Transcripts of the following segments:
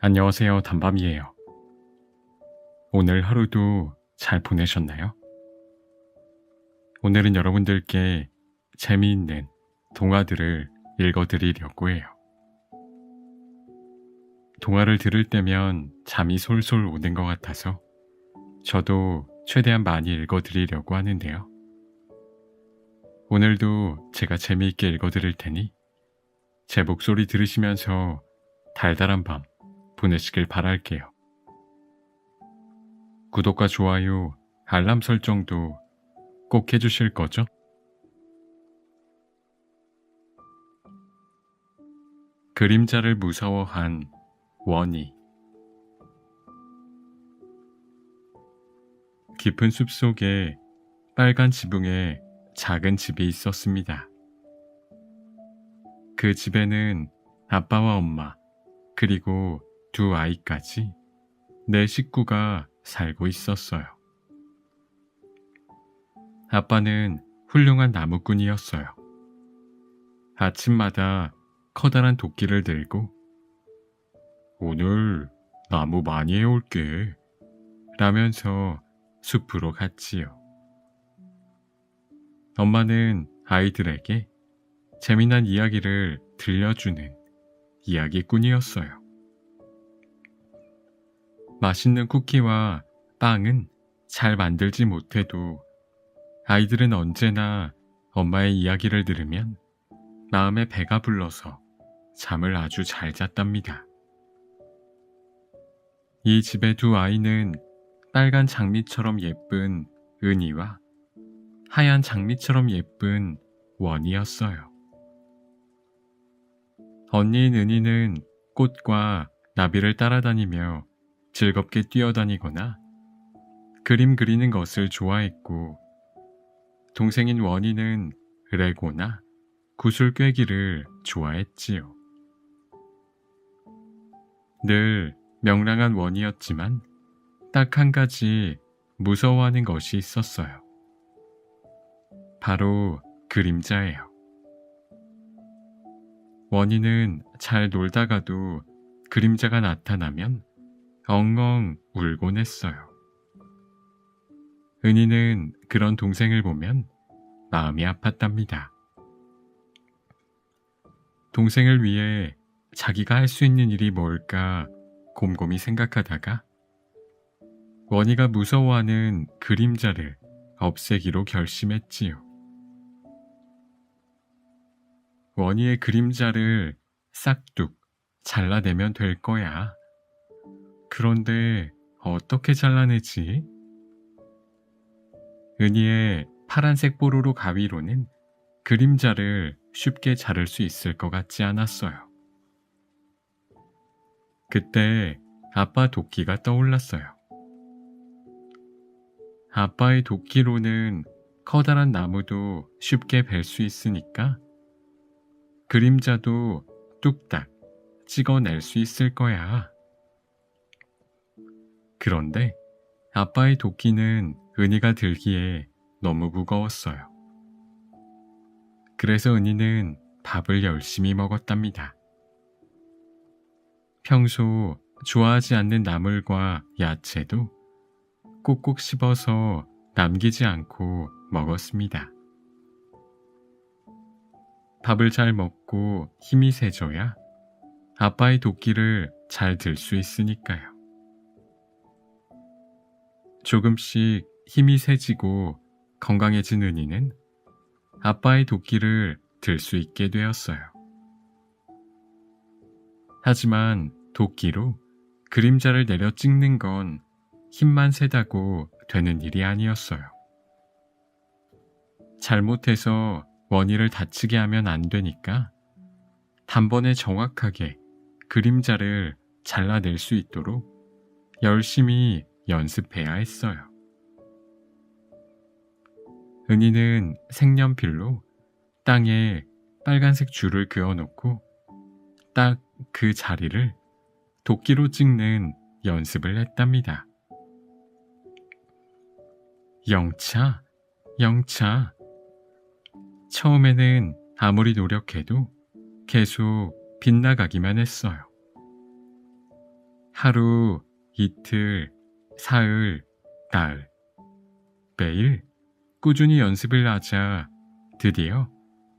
안녕하세요. 단밤이에요. 오늘 하루도 잘 보내셨나요? 오늘은 여러분들께 재미있는 동화들을 읽어드리려고 해요. 동화를 들을 때면 잠이 솔솔 오는 것 같아서 저도 최대한 많이 읽어드리려고 하는데요. 오늘도 제가 재미있게 읽어드릴 테니 제 목소리 들으시면서 달달한 밤 보내시길 바랄게요. 구독과 좋아요, 알람 설정도 꼭 해주실 거죠? 그림자를 무서워한 원희. 깊은 숲속에 빨간 지붕에 작은 집이 있었습니다. 그 집에는 아빠와 엄마, 그리고 두 아이까지 4식구가 살고 있었어요. 아빠는 훌륭한 나무꾼이었어요. 아침마다 커다란 도끼를 들고 오늘 나무 많이 해올게 라면서 숲으로 갔지요. 엄마는 아이들에게 재미난 이야기를 들려주는 이야기꾼이었어요. 맛있는 쿠키와 빵은 잘 만들지 못해도 아이들은 언제나 엄마의 이야기를 들으면 마음에 배가 불러서 잠을 아주 잘 잤답니다. 이 집의 두 아이는 빨간 장미처럼 예쁜 은희와 하얀 장미처럼 예쁜 원희였어요. 언니인 은희는 꽃과 나비를 따라다니며 즐겁게 뛰어다니거나 그림 그리는 것을 좋아했고, 동생인 원희는 레고나 구슬 꿰기를 좋아했지요. 늘 명랑한 원희였지만 딱 한 가지 무서워하는 것이 있었어요. 바로 그림자예요. 원희는 잘 놀다가도 그림자가 나타나면 엉엉 울곤 했어요. 은희는 그런 동생을 보면 마음이 아팠답니다. 동생을 위해 자기가 할 수 있는 일이 뭘까 곰곰이 생각하다가 원희가 무서워하는 그림자를 없애기로 결심했지요. 원희의 그림자를 싹둑 잘라내면 될 거야. 그런데 어떻게 잘라내지? 은희의 파란색 뽀로로 가위로는 그림자를 쉽게 자를 수 있을 것 같지 않았어요. 그때 아빠 도끼가 떠올랐어요. 아빠의 도끼로는 커다란 나무도 쉽게 벨 수 있으니까 그림자도 뚝딱 찍어낼 수 있을 거야. 그런데 아빠의 도끼는 은희가 들기에 너무 무거웠어요. 그래서 은희는 밥을 열심히 먹었답니다. 평소 좋아하지 않는 나물과 야채도 꼭꼭 씹어서 남기지 않고 먹었습니다. 밥을 잘 먹고 힘이 세져야 아빠의 도끼를 잘 들 수 있으니까요. 조금씩 힘이 세지고 건강해진 은희는 아빠의 도끼를 들 수 있게 되었어요. 하지만 도끼로 그림자를 내려 찍는 건 힘만 세다고 되는 일이 아니었어요. 잘못해서 원희를 다치게 하면 안 되니까 단번에 정확하게 그림자를 잘라낼 수 있도록 열심히 연습해야 했어요. 은희는 색연필로 땅에 빨간색 줄을 그어놓고 딱 그 자리를 도끼로 찍는 연습을 했답니다. 영차, 영차. 처음에는 아무리 노력해도 계속 빗나가기만 했어요. 하루, 이틀, 사흘, 나흘. 매일 꾸준히 연습을 하자 드디어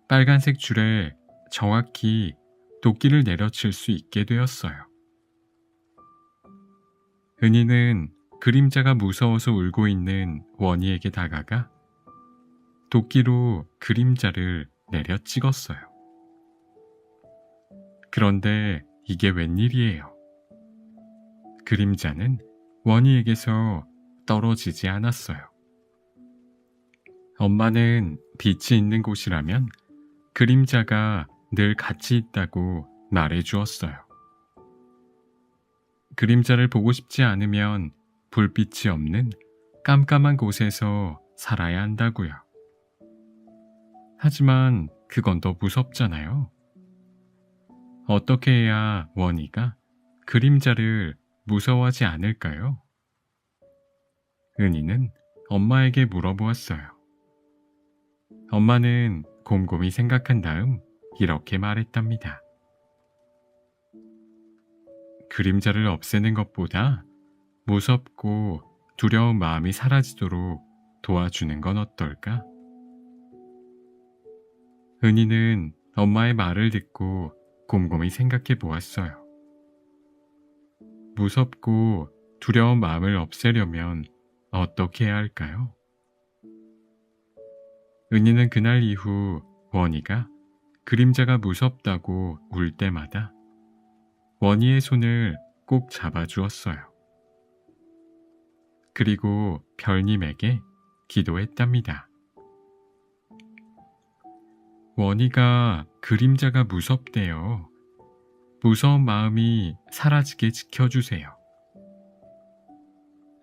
빨간색 줄에 정확히 도끼를 내려칠 수 있게 되었어요. 은희는 그림자가 무서워서 울고 있는 원희에게 다가가 도끼로 그림자를 내려 찍었어요. 그런데 이게 웬일이에요. 그림자는 원희에게서 떨어지지 않았어요. 엄마는 빛이 있는 곳이라면 그림자가 늘 같이 있다고 말해 주었어요. 그림자를 보고 싶지 않으면 불빛이 없는 깜깜한 곳에서 살아야 한다고요. 하지만 그건 더 무섭잖아요. 어떻게 해야 원희가 그림자를 무서워하지 않을까요? 은희는 엄마에게 물어보았어요. 엄마는 곰곰이 생각한 다음 이렇게 말했답니다. 그림자를 없애는 것보다 무섭고 두려운 마음이 사라지도록 도와주는 건 어떨까? 은희는 엄마의 말을 듣고 곰곰이 생각해 보았어요. 무섭고 두려운 마음을 없애려면 어떻게 해야 할까요? 은희는 그날 이후 원희가 그림자가 무섭다고 울 때마다 원희의 손을 꼭 잡아주었어요. 그리고 별님에게 기도했답니다. 원희가 그림자가 무섭대요. 무서운 마음이 사라지게 지켜주세요.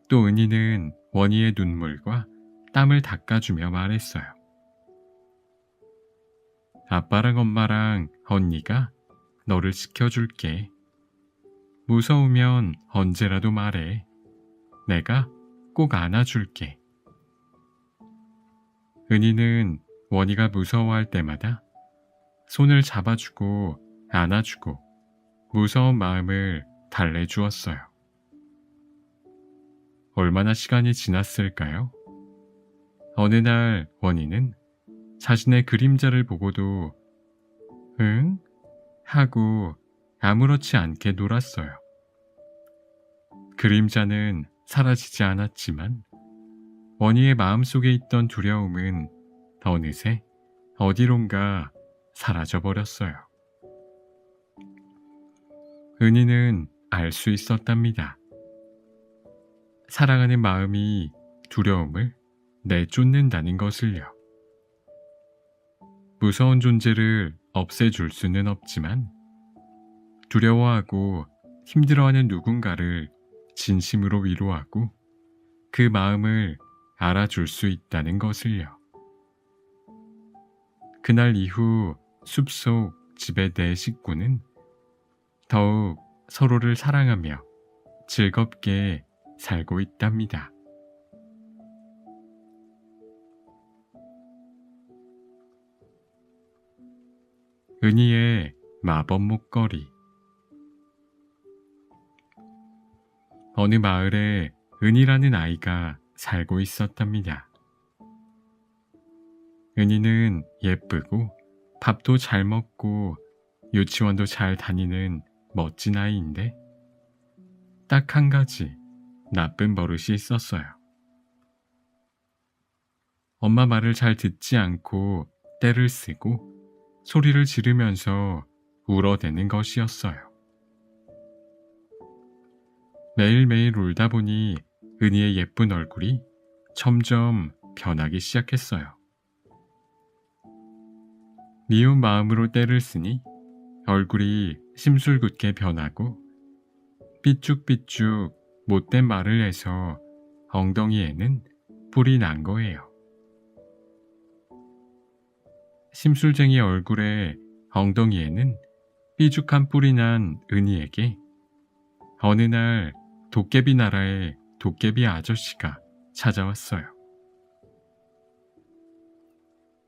또 은희는 원희의 눈물과 땀을 닦아주며 말했어요. 아빠랑 엄마랑 언니가 너를 지켜줄게. 무서우면 언제라도 말해. 내가 꼭 안아줄게. 은희는 원희가 무서워할 때마다 손을 잡아주고 안아주고 무서운 마음을 달래주었어요. 얼마나 시간이 지났을까요? 어느 날 원희는 자신의 그림자를 보고도 응? 하고 아무렇지 않게 놀았어요. 그림자는 사라지지 않았지만 원희의 마음속에 있던 두려움은 어느새 어디론가 사라져버렸어요. 은희는 알 수 있었답니다. 사랑하는 마음이 두려움을 내쫓는다는 것을요. 무서운 존재를 없애줄 수는 없지만 두려워하고 힘들어하는 누군가를 진심으로 위로하고 그 마음을 알아줄 수 있다는 것을요. 그날 이후 숲속 집의 네 식구는 더욱 서로를 사랑하며 즐겁게 살고 있답니다. 은희의 마법 목걸이. 어느 마을에 은희라는 아이가 살고 있었답니다. 은희는 예쁘고 밥도 잘 먹고 유치원도 잘 다니는 멋진 아이인데 딱 한 가지 나쁜 버릇이 있었어요. 엄마 말을 잘 듣지 않고 떼를 쓰고 소리를 지르면서 울어대는 것이었어요. 매일매일 울다 보니 은희의 예쁜 얼굴이 점점 변하기 시작했어요. 미운 마음으로 떼를 쓰니 얼굴이 심술궂게 변하고 삐쭉삐쭉 못된 말을 해서 엉덩이에는 뿔이 난 거예요. 심술쟁이 얼굴에 엉덩이에는 삐죽한 뿔이 난 은희에게 어느 날 도깨비 나라의 도깨비 아저씨가 찾아왔어요.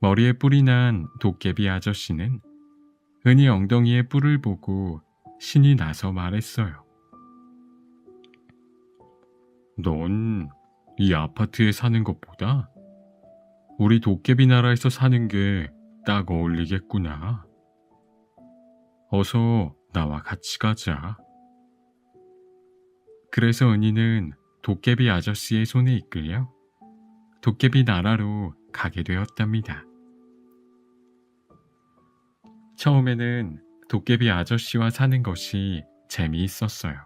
머리에 뿔이 난 도깨비 아저씨는 은희 엉덩이에 뿔을 보고 신이 나서 말했어요. 넌 이 아파트에 사는 것보다 우리 도깨비 나라에서 사는 게 딱 어울리겠구나. 어서 나와 같이 가자. 그래서 은희는 도깨비 아저씨의 손에 이끌려 도깨비 나라로 가게 되었답니다. 처음에는 도깨비 아저씨와 사는 것이 재미있었어요.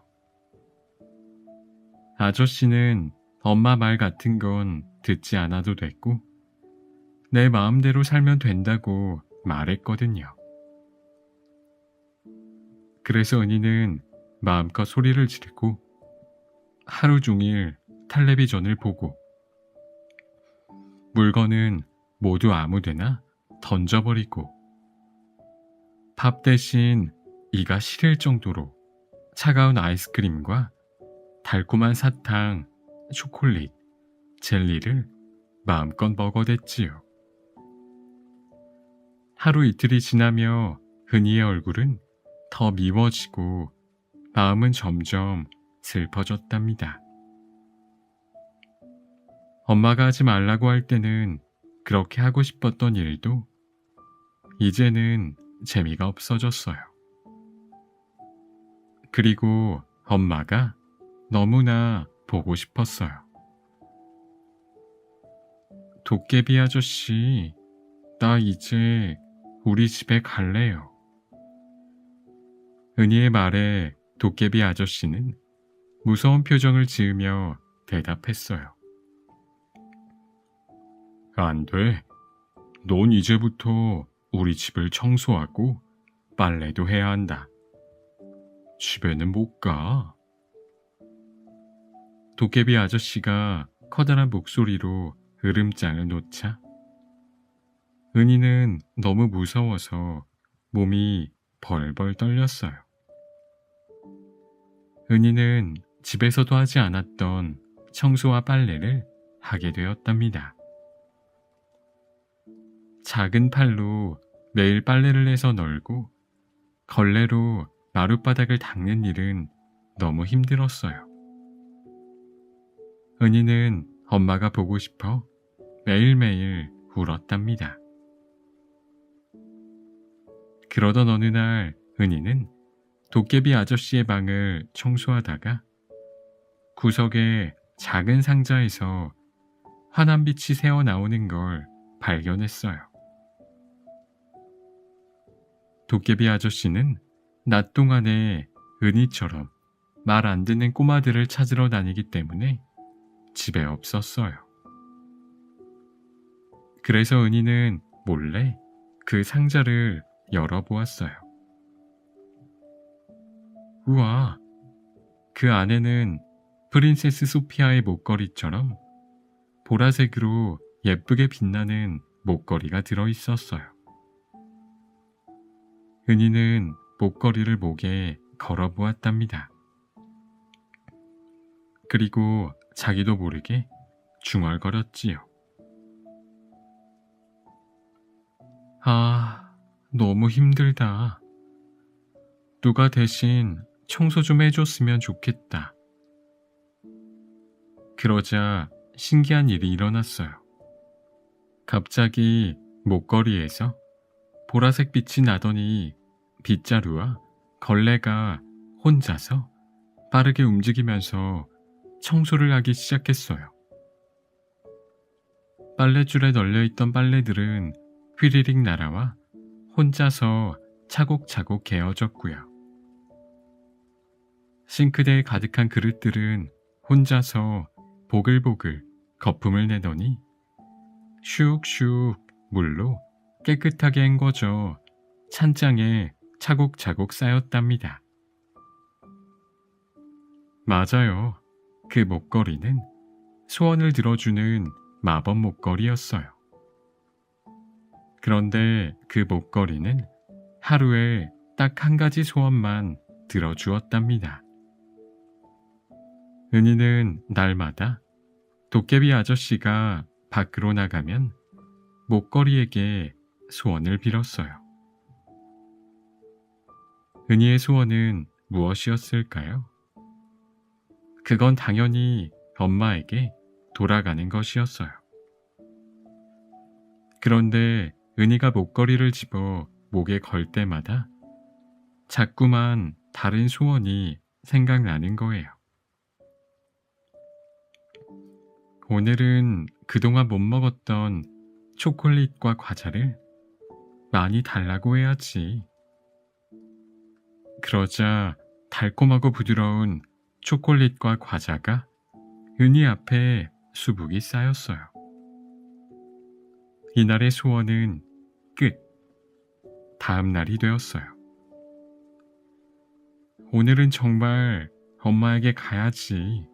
아저씨는 엄마 말 같은 건 듣지 않아도 됐고 내 마음대로 살면 된다고 말했거든요. 그래서 은희는 마음껏 소리를 지르고 하루 종일 텔레비전을 보고 물건은 모두 아무데나 던져버리고 밥 대신 이가 시릴 정도로 차가운 아이스크림과 달콤한 사탕, 초콜릿, 젤리를 마음껏 먹어댔지요. 하루 이틀이 지나며 은희의 얼굴은 더 미워지고 마음은 점점 슬퍼졌답니다. 엄마가 하지 말라고 할 때는 그렇게 하고 싶었던 일도 이제는 재미가 없어졌어요. 그리고 엄마가 너무나 보고 싶었어요. 도깨비 아저씨, 나 이제 우리 집에 갈래요. 은희의 말에 도깨비 아저씨는 무서운 표정을 지으며 대답했어요. 안 돼. 넌 이제부터 우리 집을 청소하고 빨래도 해야 한다. 집에는 못 가. 도깨비 아저씨가 커다란 목소리로 으름장을 놓자 은희는 너무 무서워서 몸이 벌벌 떨렸어요. 은희는 집에서도 하지 않았던 청소와 빨래를 하게 되었답니다. 작은 팔로 매일 빨래를 해서 널고 걸레로 마룻바닥을 닦는 일은 너무 힘들었어요. 은희는 엄마가 보고 싶어 매일매일 울었답니다. 그러던 어느 날 은희는 도깨비 아저씨의 방을 청소하다가 구석에 작은 상자에서 환한 빛이 새어나오는 걸 발견했어요. 도깨비 아저씨는 낮 동안에 은희처럼 말 안 듣는 꼬마들을 찾으러 다니기 때문에 집에 없었어요. 그래서 은희는 몰래 그 상자를 열어보았어요. 우와, 그 안에는 프린세스 소피아의 목걸이처럼 보라색으로 예쁘게 빛나는 목걸이가 들어있었어요. 은희는 목걸이를 목에 걸어보았답니다. 그리고 자기도 모르게 중얼거렸지요. 아, 너무 힘들다. 누가 대신 청소 좀 해줬으면 좋겠다. 그러자 신기한 일이 일어났어요. 갑자기 목걸이에서 보라색 빛이 나더니 빗자루와 걸레가 혼자서 빠르게 움직이면서 청소를 하기 시작했어요. 빨랫줄에 널려있던 빨래들은 휘리릭 날아와 혼자서 차곡차곡 개어졌고요. 싱크대에 가득한 그릇들은 혼자서 보글보글 거품을 내더니 슉슉 물로 깨끗하게 헹궈져 찬장에 차곡차곡 쌓였답니다. 맞아요. 그 목걸이는 소원을 들어주는 마법 목걸이였어요. 그런데 그 목걸이는 하루에 딱 한 가지 소원만 들어주었답니다. 은희는 날마다 도깨비 아저씨가 밖으로 나가면 목걸이에게 소원을 빌었어요. 은희의 소원은 무엇이었을까요? 그건 당연히 엄마에게 돌아가는 것이었어요. 그런데 은희가 목걸이를 집어 목에 걸 때마다 자꾸만 다른 소원이 생각나는 거예요. 오늘은 그동안 못 먹었던 초콜릿과 과자를 많이 달라고 해야지. 그러자 달콤하고 부드러운 초콜릿과 과자가 은희 앞에 수북이 쌓였어요. 이날의 소원은 끝. 다음 날이 되었어요. 오늘은 정말 엄마에게 가야지.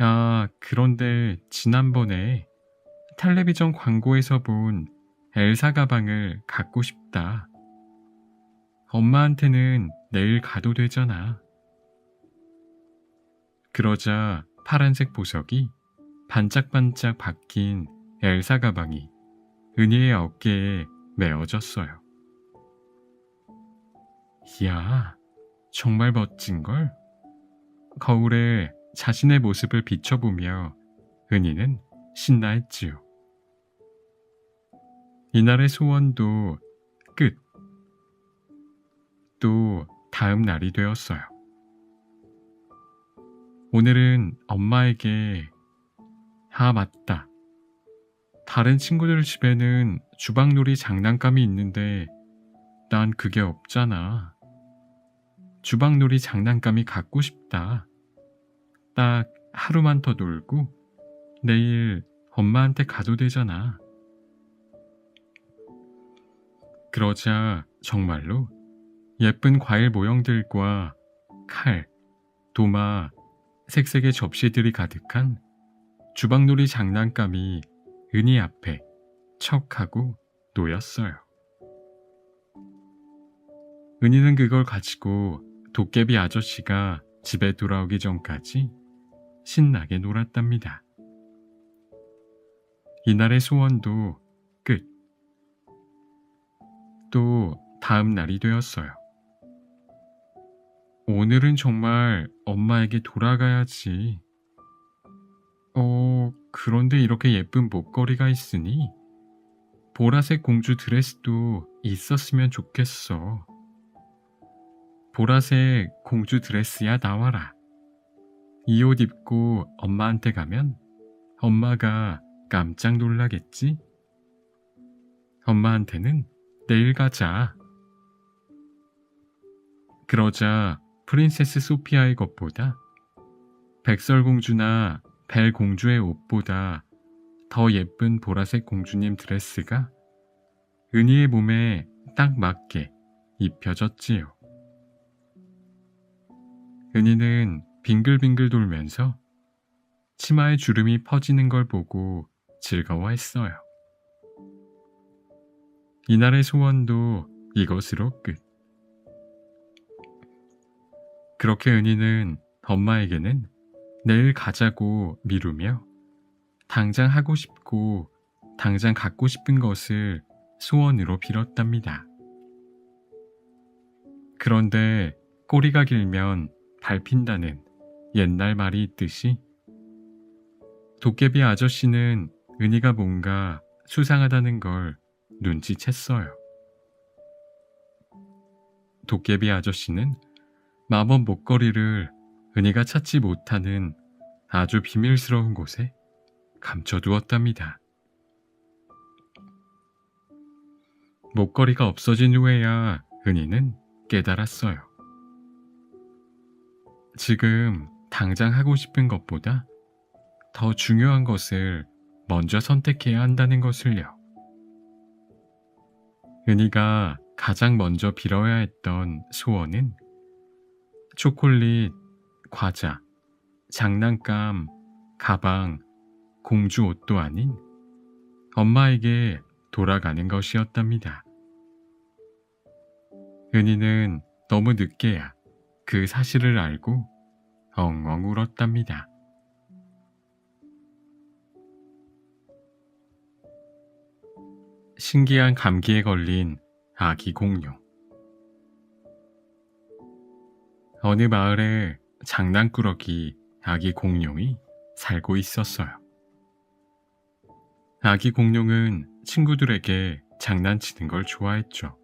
야, 그런데 지난번에 텔레비전 광고에서 본 엘사 가방을 갖고 싶다. 엄마한테는 내일 가도 되잖아. 그러자 파란색 보석이 반짝반짝 바뀐 엘사 가방이 은희의 어깨에 메어졌어요. 이야, 정말 멋진걸? 거울에 자신의 모습을 비춰보며 은희는 신나했지요. 이날의 소원도 끝. 또 다음 날이 되었어요. 오늘은 엄마에게 맞다. 다른 친구들 집에는 주방놀이 장난감이 있는데 난 그게 없잖아. 주방놀이 장난감이 갖고 싶다. 딱 하루만 더 놀고 내일 엄마한테 가도 되잖아. 그러자 정말로 예쁜 과일 모형들과 칼, 도마, 색색의 접시들이 가득한 주방놀이 장난감이 은희 앞에 척 하고 놓였어요. 은희는 그걸 가지고 도깨비 아저씨가 집에 돌아오기 전까지 신나게 놀았답니다. 이날의 소원도 끝. 또 다음 날이 되었어요. 오늘은 정말 엄마에게 돌아가야지. 그런데 이렇게 예쁜 목걸이가 있으니 보라색 공주 드레스도 있었으면 좋겠어. 보라색 공주 드레스야 나와라. 이 옷 입고 엄마한테 가면 엄마가 깜짝 놀라겠지? 엄마한테는 내일 가자. 그러자 프린세스 소피아의 것보다 백설공주나 벨공주의 옷보다 더 예쁜 보라색 공주님 드레스가 은희의 몸에 딱 맞게 입혀졌지요. 은희는 빙글빙글 돌면서 치마에 주름이 퍼지는 걸 보고 즐거워했어요. 이날의 소원도 이것으로 끝. 그렇게 은희는 엄마에게는 내일 가자고 미루며 당장 하고 싶고 당장 갖고 싶은 것을 소원으로 빌었답니다. 그런데 꼬리가 길면 밟힌다는 옛날 말이 있듯이 도깨비 아저씨는 은희가 뭔가 수상하다는 걸 눈치챘어요. 도깨비 아저씨는 마법 목걸이를 은희가 찾지 못하는 아주 비밀스러운 곳에 감춰두었답니다. 목걸이가 없어진 후에야 은희는 깨달았어요. 지금 당장 하고 싶은 것보다 더 중요한 것을 먼저 선택해야 한다는 것을요. 은희가 가장 먼저 빌어야 했던 소원은 초콜릿, 과자, 장난감, 가방, 공주 옷도 아닌 엄마에게 돌아가는 것이었답니다. 은희는 너무 늦게야 그 사실을 알고 엉엉 울었답니다. 신기한 감기에 걸린 아기 공룡. 어느 마을에 장난꾸러기 아기 공룡이 살고 있었어요. 아기 공룡은 친구들에게 장난치는 걸 좋아했죠.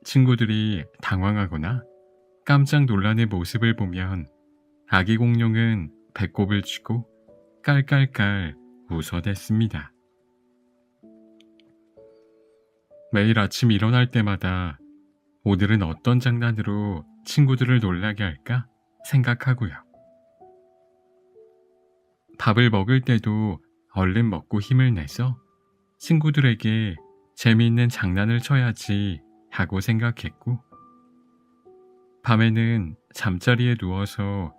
친구들이 당황하거나 깜짝 놀라는 모습을 보면 아기 공룡은 배꼽을 쥐고 깔깔깔 웃어댔습니다. 매일 아침 일어날 때마다 오늘은 어떤 장난으로 친구들을 놀라게 할까 생각하고요. 밥을 먹을 때도 얼른 먹고 힘을 내서 친구들에게 재미있는 장난을 쳐야지 하고 생각했고, 밤에는 잠자리에 누워서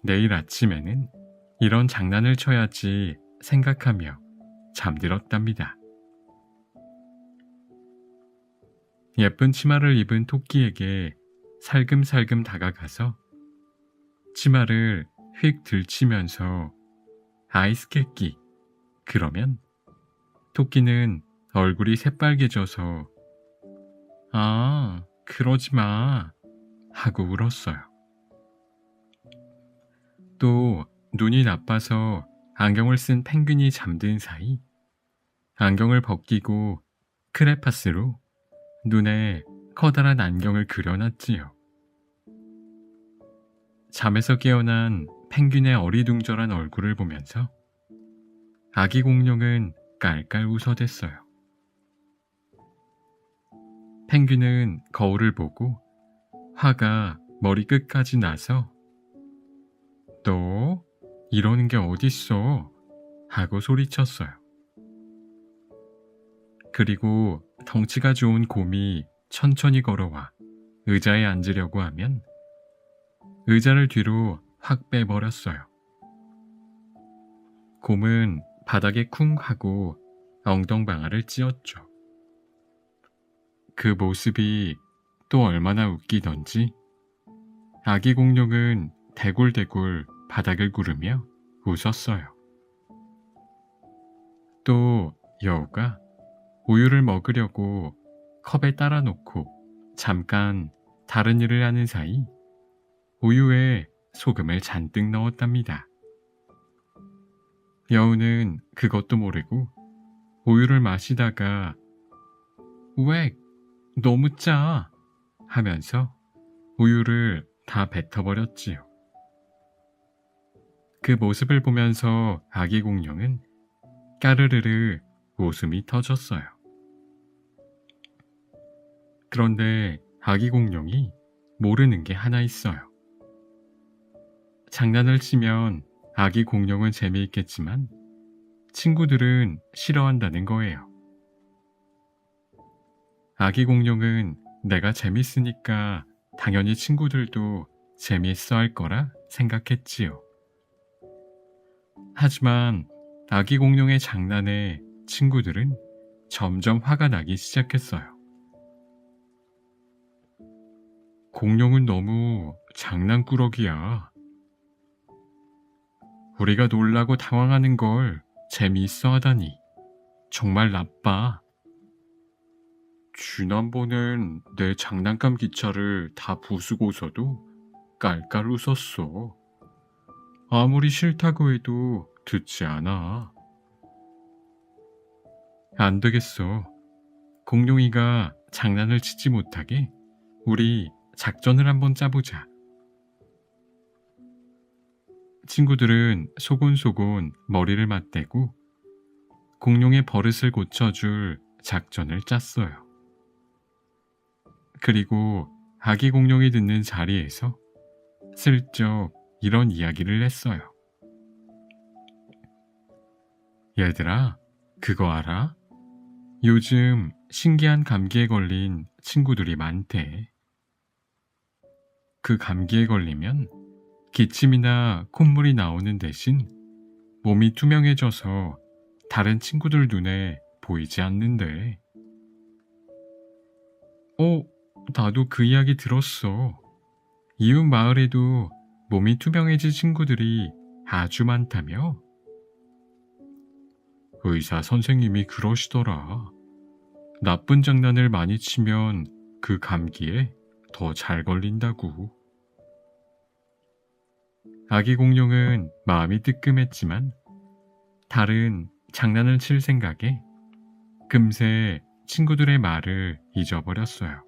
내일 아침에는 이런 장난을 쳐야지 생각하며 잠들었답니다. 예쁜 치마를 입은 토끼에게 살금살금 다가가서 치마를 휙 들치면서 아이스 깨끼, 그러면 토끼는 얼굴이 새빨개져서 아, 그러지 마 하고 울었어요. 또 눈이 나빠서 안경을 쓴 펭귄이 잠든 사이 안경을 벗기고 크레파스로 눈에 커다란 안경을 그려놨지요. 잠에서 깨어난 펭귄의 어리둥절한 얼굴을 보면서 아기 공룡은 깔깔 웃어댔어요. 펭귄은 거울을 보고 화가 머리 끝까지 나서 너 이러는 게 어딨어 하고 소리쳤어요. 그리고 덩치가 좋은 곰이 천천히 걸어와 의자에 앉으려고 하면 의자를 뒤로 확 빼버렸어요. 곰은 바닥에 쿵 하고 엉덩방아를 찧었죠. 그 모습이 또 얼마나 웃기던지 아기 공룡은 대굴대굴 바닥을 구르며 웃었어요. 또 여우가 우유를 먹으려고 컵에 따라 놓고 잠깐 다른 일을 하는 사이 우유에 소금을 잔뜩 넣었답니다. 여우는 그것도 모르고 우유를 마시다가 왜 너무 짜 하면서 우유를 다 뱉어버렸지요. 그 모습을 보면서 아기 공룡은 까르르르 웃음이 터졌어요. 그런데 아기 공룡이 모르는 게 하나 있어요. 장난을 치면 아기 공룡은 재미있겠지만 친구들은 싫어한다는 거예요. 아기 공룡은 내가 재밌으니까 당연히 친구들도 재미있어 할 거라 생각했지요. 하지만 아기 공룡의 장난에 친구들은 점점 화가 나기 시작했어요. 공룡은 너무 장난꾸러기야. 우리가 놀라고 당황하는 걸 재미있어 하다니 정말 나빠. 지난번엔 내 장난감 기차를 다 부수고서도 깔깔 웃었어. 아무리 싫다고 해도 듣지 않아. 안 되겠어. 공룡이가 장난을 치지 못하게 우리 작전을 한번 짜보자. 친구들은 소곤소곤 머리를 맞대고 공룡의 버릇을 고쳐줄 작전을 짰어요. 그리고 아기 공룡이 듣는 자리에서 슬쩍 이런 이야기를 했어요. 얘들아, 그거 알아? 요즘 신기한 감기에 걸린 친구들이 많대. 그 감기에 걸리면 기침이나 콧물이 나오는 대신 몸이 투명해져서 다른 친구들 눈에 보이지 않는데. 나도 그 이야기 들었어. 이웃 마을에도 몸이 투명해진 친구들이 아주 많다며? 의사 선생님이 그러시더라. 나쁜 장난을 많이 치면 그 감기에 더 잘 걸린다고. 아기 공룡은 마음이 뜨끔했지만 달은 장난을 칠 생각에 금세 친구들의 말을 잊어버렸어요.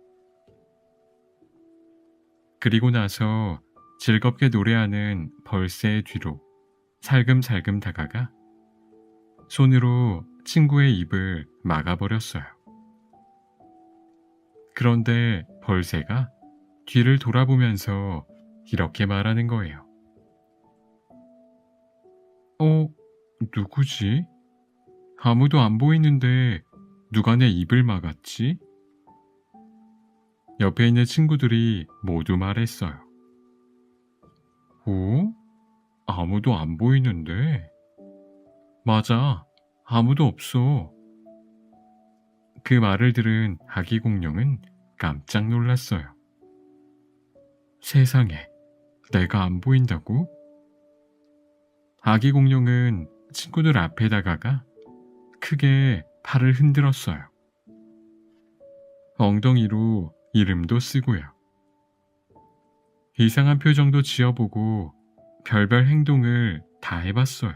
그리고 나서 즐겁게 노래하는 벌새의 뒤로 살금살금 다가가 손으로 친구의 입을 막아버렸어요. 그런데 벌새가 뒤를 돌아보면서 이렇게 말하는 거예요. 누구지? 아무도 안 보이는데 누가 내 입을 막았지? 옆에 있는 친구들이 모두 말했어요. 아무도 안 보이는데? 맞아, 아무도 없어. 그 말을 들은 아기 공룡은 깜짝 놀랐어요. 세상에, 내가 안 보인다고? 아기 공룡은 친구들 앞에 다가가 크게 팔을 흔들었어요. 엉덩이로 이름도 쓰고요. 이상한 표정도 지어보고 별별 행동을 다 해봤어요.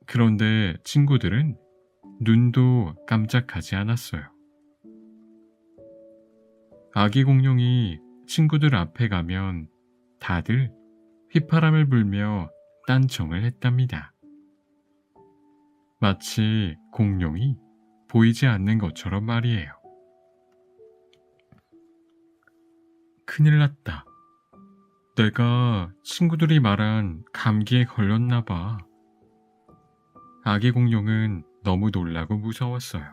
그런데 친구들은 눈도 깜짝하지 않았어요. 아기 공룡이 친구들 앞에 가면 다들 휘파람을 불며 딴청을 했답니다. 마치 공룡이 보이지 않는 것처럼 말이에요. 큰일 났다. 내가 친구들이 말한 감기에 걸렸나 봐. 아기 공룡은 너무 놀라고 무서웠어요.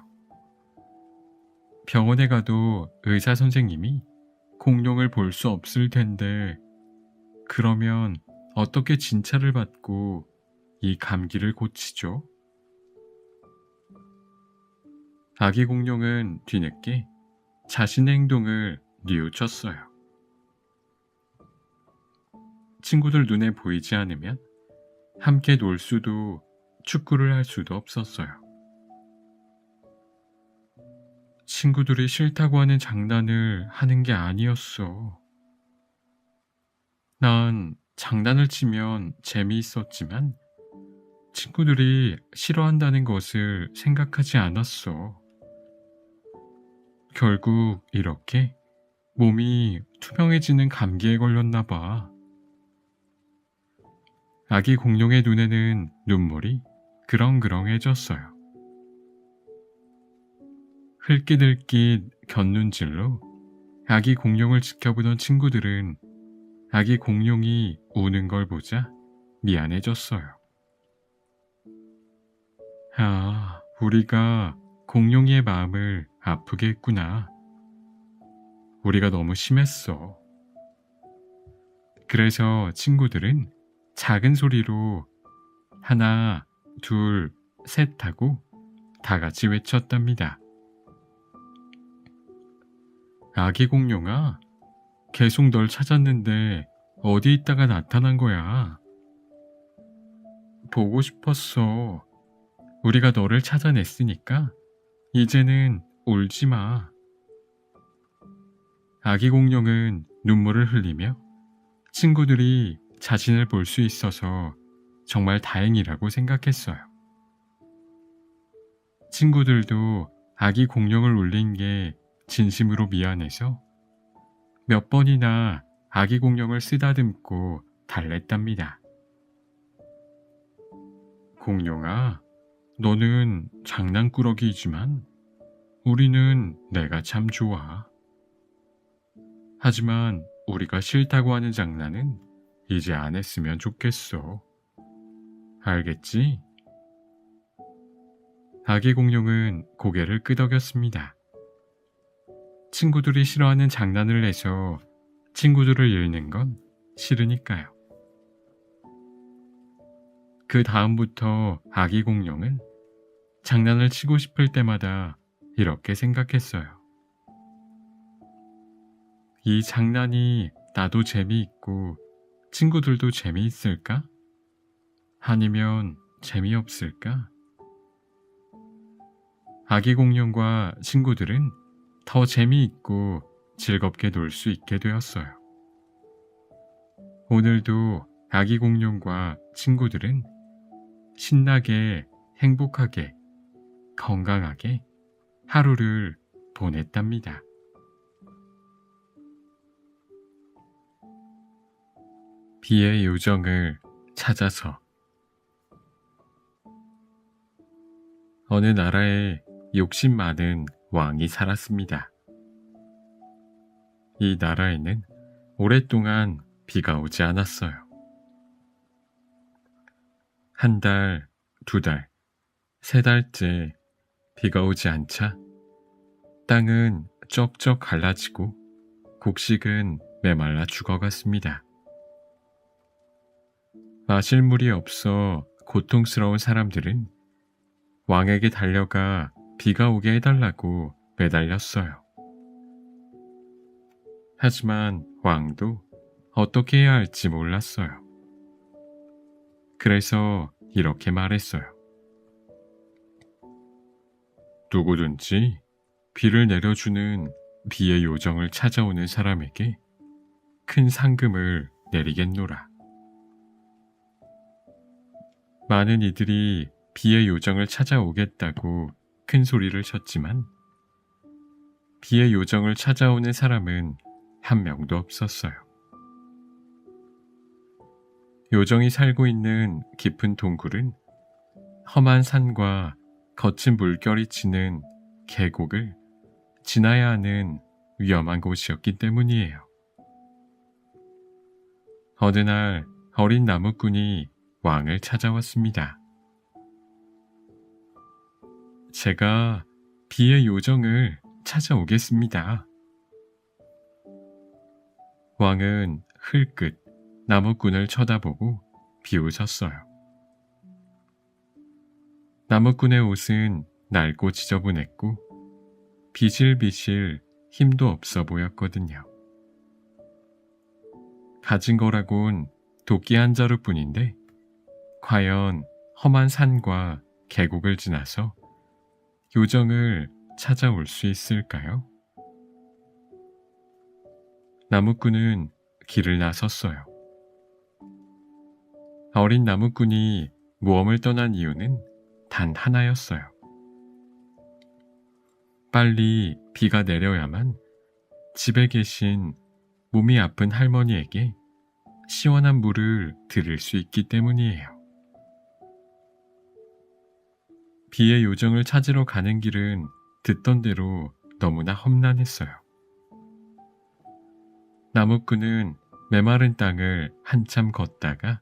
병원에 가도 의사 선생님이 공룡을 볼 수 없을 텐데 그러면 어떻게 진찰을 받고 이 감기를 고치죠? 아기 공룡은 뒤늦게 자신의 행동을 뉘우쳤어요. 친구들 눈에 보이지 않으면 함께 놀 수도 축구를 할 수도 없었어요. 친구들이 싫다고 하는 장난을 하는 게 아니었어. 난 장난을 치면 재미있었지만 친구들이 싫어한다는 것을 생각하지 않았어. 결국 이렇게 몸이 투명해지는 감기에 걸렸나 봐. 아기 공룡의 눈에는 눈물이 그렁그렁해졌어요. 흘깃흘깃 곁눈질로 아기 공룡을 지켜보던 친구들은 아기 공룡이 우는 걸 보자 미안해졌어요. 우리가 공룡이의 마음을 아프게 했구나. 우리가 너무 심했어. 그래서 친구들은 작은 소리로 하나, 둘, 셋 하고 다 같이 외쳤답니다. 아기 공룡아, 계속 널 찾았는데 어디 있다가 나타난 거야? 보고 싶었어. 우리가 너를 찾아냈으니까 이제는 울지 마. 아기 공룡은 눈물을 흘리며 친구들이 자신을 볼 수 있어서 정말 다행이라고 생각했어요. 친구들도 아기 공룡을 울린 게 진심으로 미안해서 몇 번이나 아기 공룡을 쓰다듬고 달랬답니다. 공룡아, 너는 장난꾸러기이지만 우리는 내가 참 좋아. 하지만 우리가 싫다고 하는 장난은 이제 안 했으면 좋겠어. 알겠지? 아기 공룡은 고개를 끄덕였습니다. 친구들이 싫어하는 장난을 해서 친구들을 잃는 건 싫으니까요. 그 다음부터 아기 공룡은 장난을 치고 싶을 때마다 이렇게 생각했어요. 이 장난이 나도 재미있고 친구들도 재미있을까? 아니면 재미없을까? 아기 공룡과 친구들은 더 재미있고 즐겁게 놀 수 있게 되었어요. 오늘도 아기 공룡과 친구들은 신나게, 행복하게, 건강하게 하루를 보냈답니다. 비의 요정을 찾아서. 어느 나라에 욕심 많은 왕이 살았습니다. 이 나라에는 오랫동안 비가 오지 않았어요. 한 달, 두 달, 세 달째 비가 오지 않자 땅은 쩍쩍 갈라지고 곡식은 메말라 죽어갔습니다. 마실 물이 없어 고통스러운 사람들은 왕에게 달려가 비가 오게 해달라고 매달렸어요. 하지만 왕도 어떻게 해야 할지 몰랐어요. 그래서 이렇게 말했어요. 누구든지 비를 내려주는 비의 요정을 찾아오는 사람에게 큰 상금을 내리겠노라. 많은 이들이 비의 요정을 찾아오겠다고 큰 소리를 쳤지만 비의 요정을 찾아오는 사람은 한 명도 없었어요. 요정이 살고 있는 깊은 동굴은 험한 산과 거친 물결이 치는 계곡을 지나야 하는 위험한 곳이었기 때문이에요. 어느 날 어린 나무꾼이 왕을 찾아왔습니다. 제가 비의 요정을 찾아오겠습니다. 왕은 흘끗 나무꾼을 쳐다보고 비웃었어요. 나무꾼의 옷은 낡고 지저분했고 비실비실 힘도 없어 보였거든요. 가진 거라곤 도끼 한 자루뿐인데 과연 험한 산과 계곡을 지나서 요정을 찾아올 수 있을까요? 나무꾼은 길을 나섰어요. 어린 나무꾼이 모험을 떠난 이유는 단 하나였어요. 빨리 비가 내려야만 집에 계신 몸이 아픈 할머니에게 시원한 물을 드릴 수 있기 때문이에요. 비의 요정을 찾으러 가는 길은 듣던 대로 너무나 험난했어요. 나무꾼은 메마른 땅을 한참 걷다가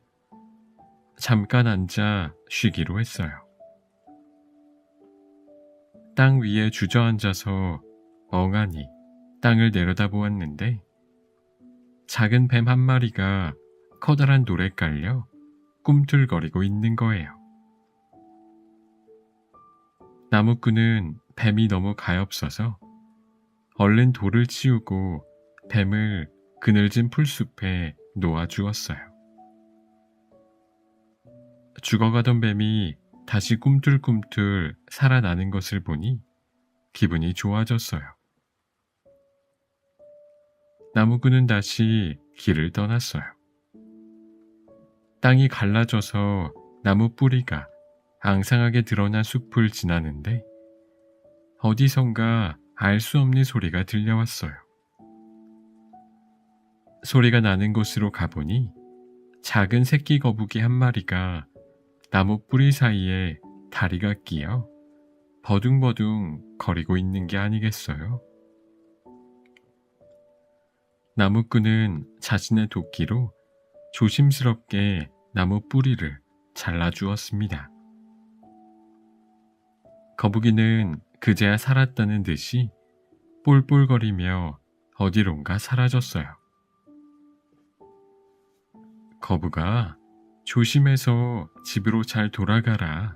잠깐 앉아 쉬기로 했어요. 땅 위에 주저앉아서 멍하니 땅을 내려다보았는데 작은 뱀 한 마리가 커다란 돌에 깔려 꿈틀거리고 있는 거예요. 나무꾼은 뱀이 너무 가엾어서 얼른 돌을 치우고 뱀을 그늘진 풀숲에 놓아주었어요. 죽어가던 뱀이 다시 꿈틀꿈틀 살아나는 것을 보니 기분이 좋아졌어요. 나무꾼은 다시 길을 떠났어요. 땅이 갈라져서 나무 뿌리가 앙상하게 드러난 숲을 지나는데 어디선가 알 수 없는 소리가 들려왔어요. 소리가 나는 곳으로 가보니 작은 새끼 거북이 한 마리가 나무 뿌리 사이에 다리가 끼어 버둥버둥 거리고 있는 게 아니겠어요? 나무꾼은 자신의 도끼로 조심스럽게 나무 뿌리를 잘라주었습니다. 거북이는 그제야 살았다는 듯이 볼볼거리며 어디론가 사라졌어요. 거북아, 조심해서 집으로 잘 돌아가라.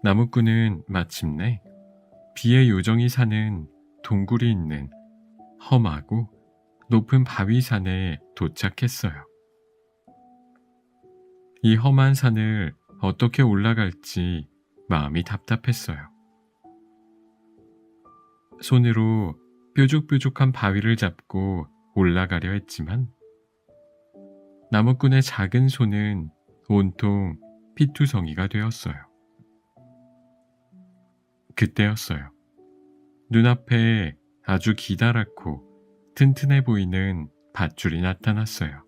나무꾼은 마침내 비의 요정이 사는 동굴이 있는 험하고 높은 바위산에 도착했어요. 이 험한 산을 어떻게 올라갈지 마음이 답답했어요. 손으로 뾰족뾰족한 바위를 잡고 올라가려 했지만 나무꾼의 작은 손은 온통 피투성이가 되었어요. 그때였어요. 눈앞에 아주 기다랗고 튼튼해 보이는 밧줄이 나타났어요.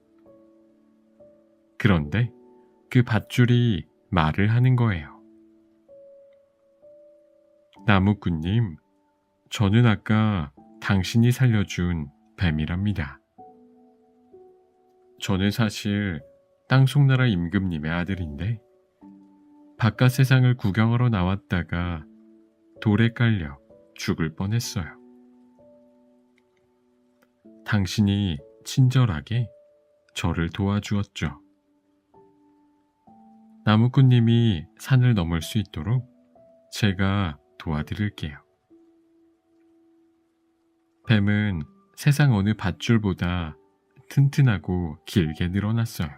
그런데 그 밧줄이 말을 하는 거예요. 나무꾼님, 저는 아까 당신이 살려준 뱀이랍니다. 저는 사실 땅속나라 임금님의 아들인데 바깥 세상을 구경하러 나왔다가 돌에 깔려 죽을 뻔했어요. 당신이 친절하게 저를 도와주었죠. 나무꾼님이 산을 넘을 수 있도록 제가 도와드릴게요. 뱀은 세상 어느 밧줄보다 튼튼하고 길게 늘어났어요.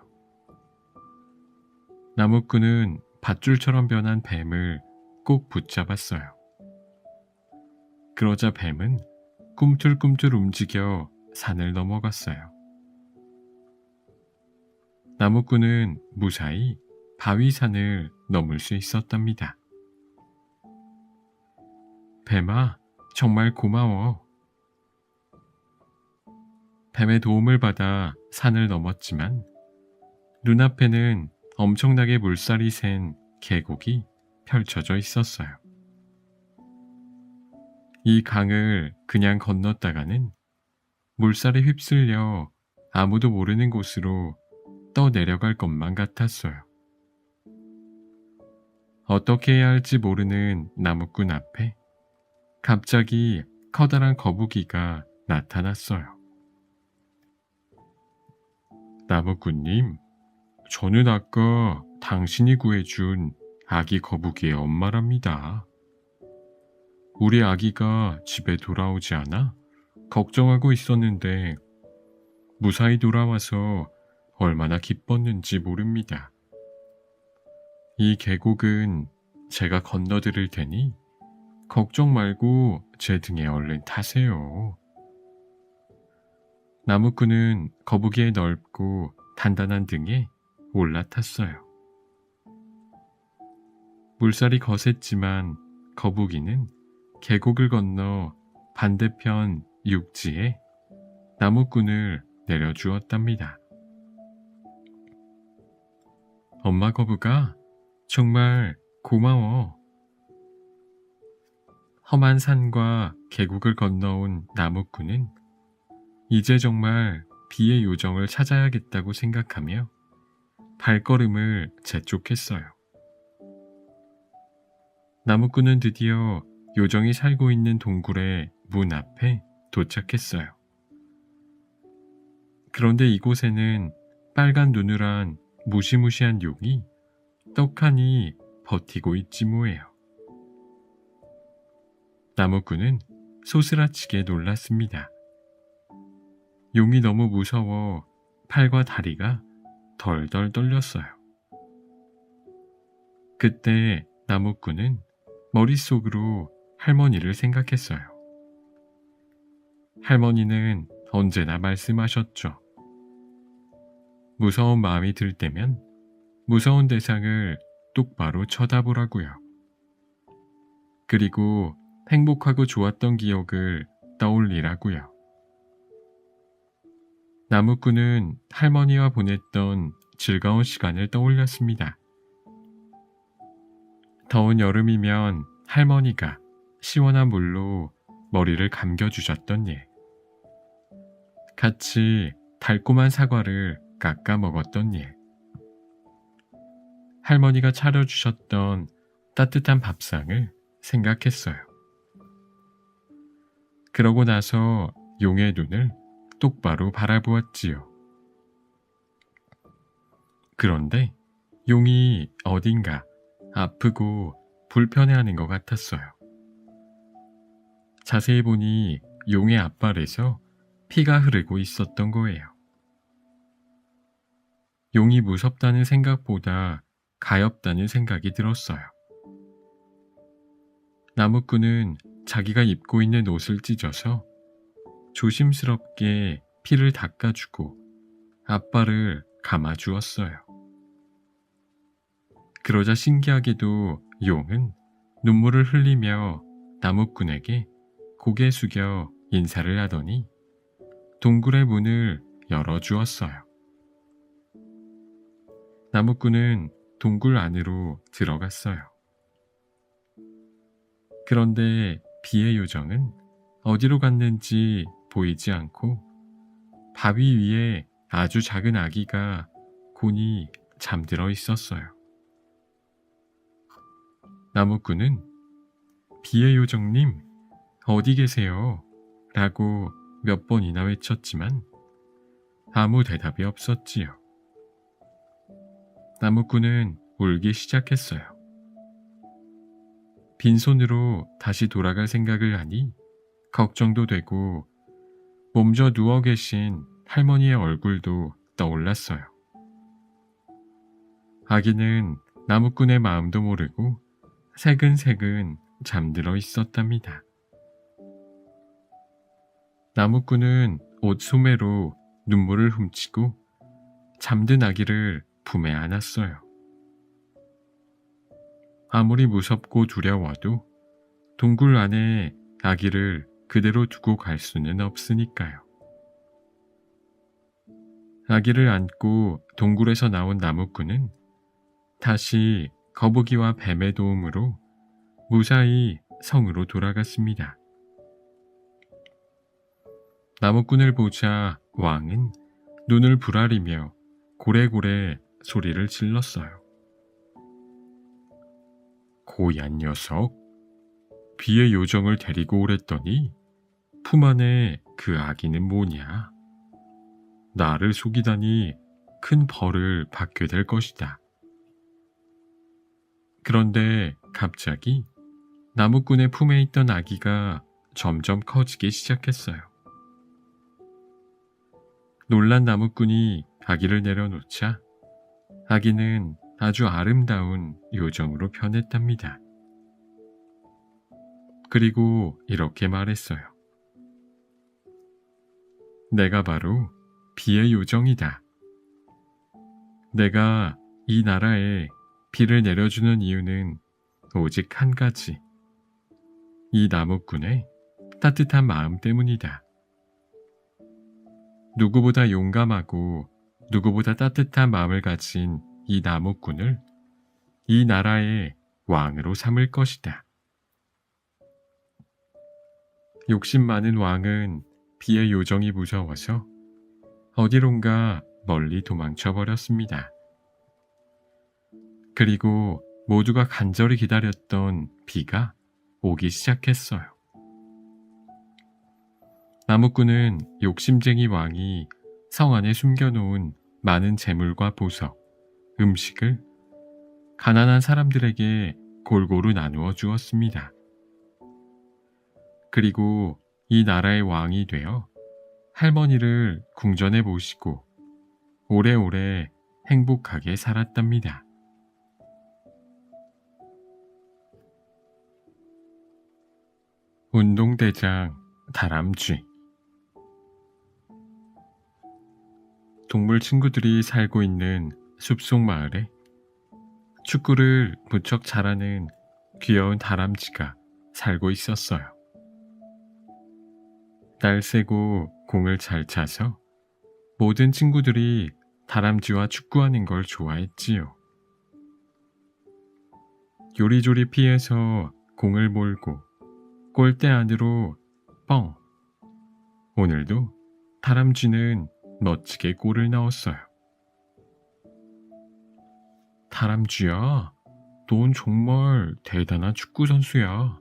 나무꾼은 밧줄처럼 변한 뱀을 꼭 붙잡았어요. 그러자 뱀은 꿈틀꿈틀 움직여 산을 넘어갔어요. 나무꾼은 무사히 바위산을 넘을 수 있었답니다. 뱀아, 정말 고마워. 뱀의 도움을 받아 산을 넘었지만 눈앞에는 엄청나게 물살이 샌 계곡이 펼쳐져 있었어요. 이 강을 그냥 건넜다가는 물살에 휩쓸려 아무도 모르는 곳으로 떠내려갈 것만 같았어요. 어떻게 해야 할지 모르는 나무꾼 앞에 갑자기 커다란 거북이가 나타났어요. 나무꾼님, 저는 아까 당신이 구해준 아기 거북이의 엄마랍니다. 우리 아기가 집에 돌아오지 않아 걱정하고 있었는데 무사히 돌아와서 얼마나 기뻤는지 모릅니다. 이 계곡은 제가 건너드릴 테니 걱정 말고 제 등에 얼른 타세요. 나무꾼은 거북이의 넓고 단단한 등에 올라탔어요. 물살이 거셌지만 거북이는 계곡을 건너 반대편 육지에 나무꾼을 내려주었답니다. 엄마 거북아, 정말 고마워. 험한 산과 계곡을 건너온 나무꾼은 이제 정말 비의 요정을 찾아야겠다고 생각하며 발걸음을 재촉했어요. 나무꾼은 드디어 요정이 살고 있는 동굴의 문 앞에 도착했어요. 그런데 이곳에는 빨간 눈을 한 무시무시한 용이 떡하니 버티고 있지 뭐예요. 나무꾼은 소스라치게 놀랐습니다. 용이 너무 무서워 팔과 다리가 덜덜 떨렸어요. 그때 나무꾼은 머릿속으로 할머니를 생각했어요. 할머니는 언제나 말씀하셨죠. 무서운 마음이 들 때면 무서운 대상을 똑바로 쳐다보라고요. 그리고 행복하고 좋았던 기억을 떠올리라고요. 나무꾼은 할머니와 보냈던 즐거운 시간을 떠올렸습니다. 더운 여름이면 할머니가 시원한 물로 머리를 감겨주셨던 일, 같이 달콤한 사과를 깎아 먹었던 일, 할머니가 차려주셨던 따뜻한 밥상을 생각했어요. 그러고 나서 용의 눈을 똑바로 바라보았지요. 그런데 용이 어딘가 아프고 불편해하는 것 같았어요. 자세히 보니 용의 앞발에서 피가 흐르고 있었던 거예요. 용이 무섭다는 생각보다 가엾다는 생각이 들었어요. 나무꾼은 자기가 입고 있는 옷을 찢어서 조심스럽게 피를 닦아주고 앞발을 감아주었어요. 그러자 신기하게도 용은 눈물을 흘리며 나무꾼에게 고개 숙여 인사를 하더니 동굴의 문을 열어주었어요. 나무꾼은 동굴 안으로 들어갔어요. 그런데 비의 요정은 어디로 갔는지 보이지 않고 바위 위에 아주 작은 아기가 곤히 잠들어 있었어요. 나무꾼은 비의 요정님 어디 계세요? 라고 몇 번이나 외쳤지만 아무 대답이 없었지요. 나무꾼은 울기 시작했어요. 빈손으로 다시 돌아갈 생각을 하니 걱정도 되고 몸져 누워 계신 할머니의 얼굴도 떠올랐어요. 아기는 나무꾼의 마음도 모르고 새근새근 잠들어 있었답니다. 나무꾼은 옷 소매로 눈물을 훔치고 잠든 아기를 품에 안았어요. 아무리 무섭고 두려워도 동굴 안에 아기를 그대로 두고 갈 수는 없으니까요. 아기를 안고 동굴에서 나온 나무꾼은 다시 거북이와 뱀의 도움으로 무사히 성으로 돌아갔습니다. 나무꾼을 보자 왕은 눈을 부라리며 고래고래 소리를 질렀어요. 고얀 녀석, 비의 요정을 데리고 오랬더니 품 안에 그 아기는 뭐냐? 나를 속이다니 큰 벌을 받게 될 것이다. 그런데 갑자기 나무꾼의 품에 있던 아기가 점점 커지기 시작했어요. 놀란 나무꾼이 아기를 내려놓자 아기는 아주 아름다운 요정으로 변했답니다. 그리고 이렇게 말했어요. 내가 바로 비의 요정이다. 내가 이 나라에 비를 내려주는 이유는 오직 한 가지. 이 나무꾼의 따뜻한 마음 때문이다. 누구보다 용감하고 누구보다 따뜻한 마음을 가진 이 나무꾼을 이 나라의 왕으로 삼을 것이다. 욕심 많은 왕은 비의 요정이 무서워서 어디론가 멀리 도망쳐 버렸습니다. 그리고 모두가 간절히 기다렸던 비가 오기 시작했어요. 나무꾼은 욕심쟁이 왕이 성 안에 숨겨놓은 많은 재물과 보석, 음식을 가난한 사람들에게 골고루 나누어 주었습니다. 그리고 이 나라의 왕이 되어 할머니를 궁전에 모시고 오래오래 행복하게 살았답니다. 운동대장 다람쥐. 동물 친구들이 살고 있는 숲속 마을에 축구를 무척 잘하는 귀여운 다람쥐가 살고 있었어요. 날쌔고 공을 잘 차서 모든 친구들이 다람쥐와 축구하는 걸 좋아했지요. 요리조리 피해서 공을 몰고 골대 안으로 뻥! 오늘도 다람쥐는 멋지게 골을 넣었어요. 다람쥐야, 넌 정말 대단한 축구 선수야.